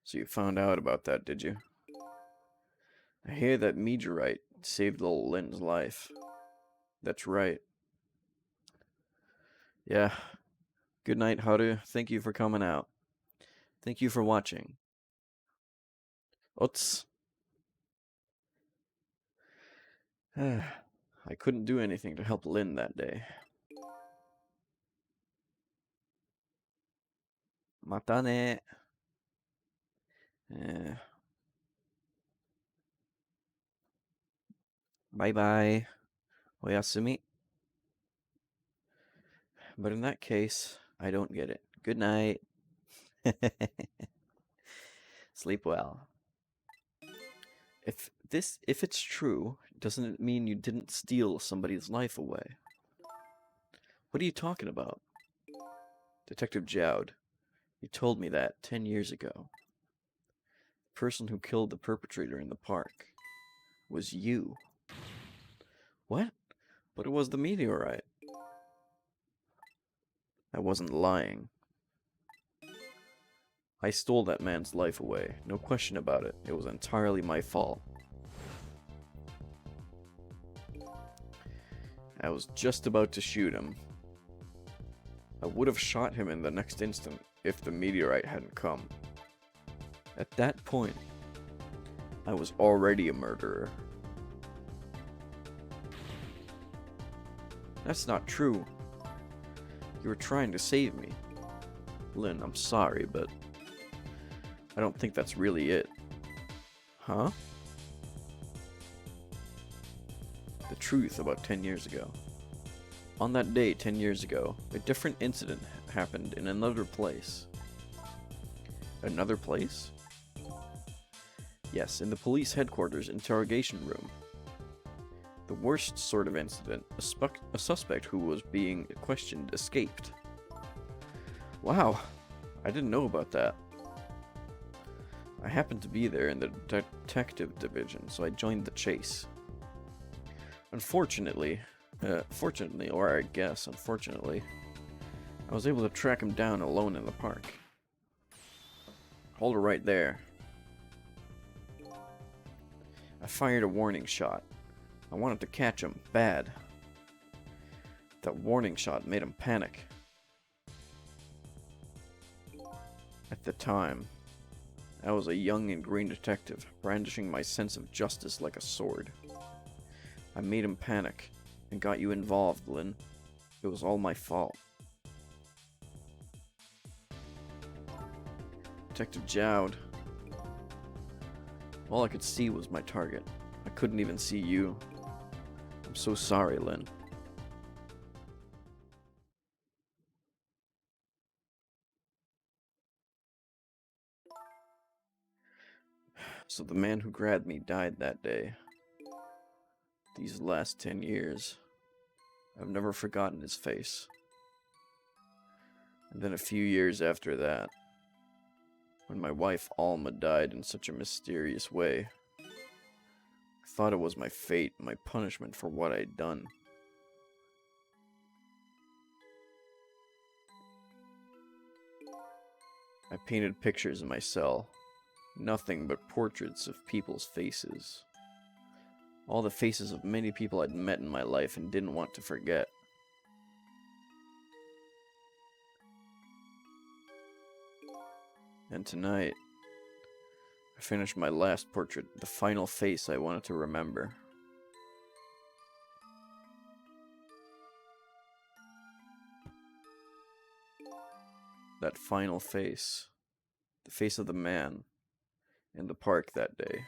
So you found out about that, did you? I hear that meteorite saved little Lynn's life. That's right. Yeah. Good night, Haru. Thank you for coming out. Thank you for watching. Ots. I couldn't do anything to help Lynn that day. Mata ne. Bye bye. Oyasumi. But in that case, I don't get it. Good night. Sleep well. If it's true, doesn't it mean you didn't steal somebody's life away? What are you talking about? Detective Jowd, you told me that 10 years ago. The person who killed the perpetrator in the park was you. What? But it was the meteorite. I wasn't lying. I stole that man's life away. No question about it. It was entirely my fault. I was just about to shoot him. I would have shot him in the next instant if the meteorite hadn't come. At that point, I was already a murderer. That's not true. You were trying to save me. Lynn, I'm sorry, but I don't think that's really it. Huh? The truth about 10 years ago. On that day 10 years ago, a different incident happened in another place. Another place? Yes, in the police headquarters interrogation room. The worst sort of incident, a suspect who was being questioned escaped. Wow, I didn't know about that. I happened to be there in the detective division, so I joined the chase. Fortunately, I was able to track him down alone in the park. Hold her right there. I fired a warning shot. I wanted to catch him, bad. That warning shot made him panic. At the time, I was a young and green detective, brandishing my sense of justice like a sword. I made him panic, and got you involved, Lynn. It was all my fault. Detective Jowd. All I could see was my target. I couldn't even see you. I'm so sorry, Lynn. So the man who grabbed me died that day. These last 10 years, I've never forgotten his face. And then a few years after that, when my wife Alma died in such a mysterious way, I thought it was my fate, my punishment for what I'd done. I painted pictures in my cell, nothing but portraits of people's faces. All the faces of many people I'd met in my life and didn't want to forget. And tonight, I finished my last portrait, the final face I wanted to remember. That final face, the face of the man in the park that day.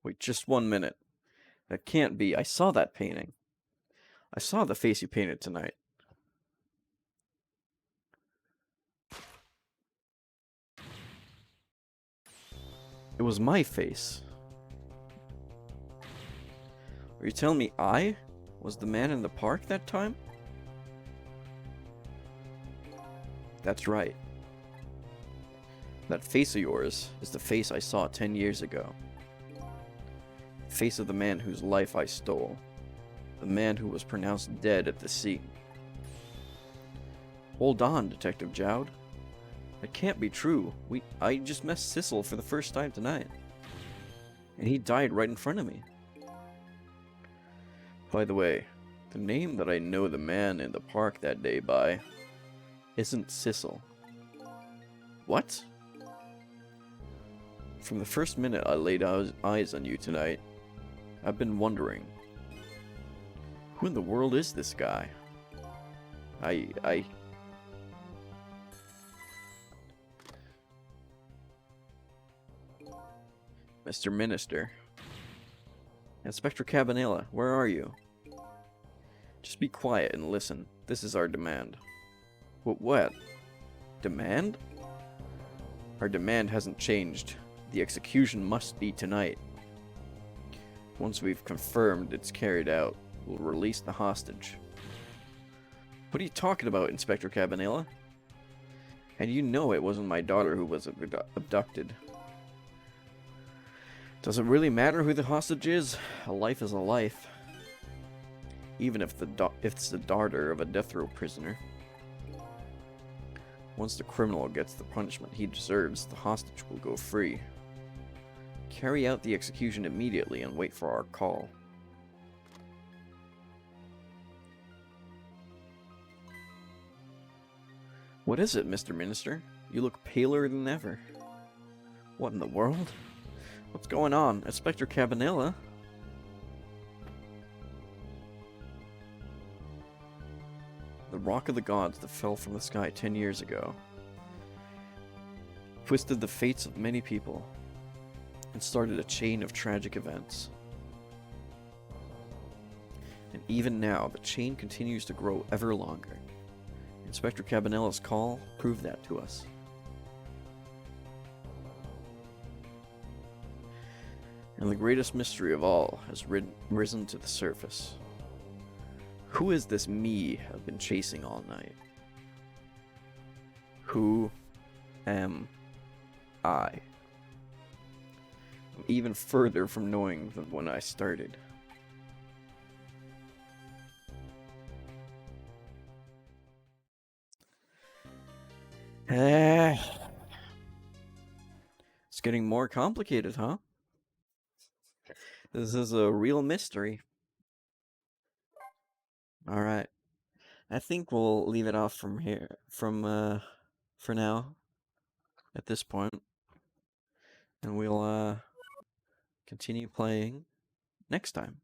Wait, just 1 minute. That can't be. I saw that painting. I saw the face you painted tonight. It was my face. Are you telling me I was the man in the park that time? That's right. That face of yours is the face I saw 10 years ago. The face of the man whose life I stole. The man who was pronounced dead at the scene. Hold on, Detective Jowd. That can't be true. I just met Sissel for the first time tonight. And he died right in front of me. By the way, the name that I know the man in the park that day by isn't Sissel. What? From the first minute I laid eyes on you tonight, I've been wondering, who in the world is this guy? Mr. Minister. Inspector Cabanela, where are you? Just be quiet and listen. This is our demand. What? Demand? Our demand hasn't changed. The execution must be tonight. Once we've confirmed it's carried out, we'll release the hostage. What are you talking about, Inspector Cabanela? And you know it wasn't my daughter who was abducted. Does it really matter who the hostage is? A life is a life. Even if it's the daughter of a death row prisoner. Once the criminal gets the punishment he deserves, the hostage will go free. Carry out the execution immediately and wait for our call. What is it, Mr. Minister? You look paler than ever. What in the world? What's going on? Inspector Cabanela? The rock of the gods that fell from the sky 10 years ago twisted the fates of many people and started a chain of tragic events. And even now, the chain continues to grow ever longer. Inspector Cabanella's call proved that to us. And the greatest mystery of all has risen to the surface. Who is this me I've been chasing all night? Who am I? I'm even further from knowing than when I started. It's getting more complicated, huh? This is a real mystery. Alright. I think we'll leave it off from here, for now, at this point. And we'll, continue playing next time.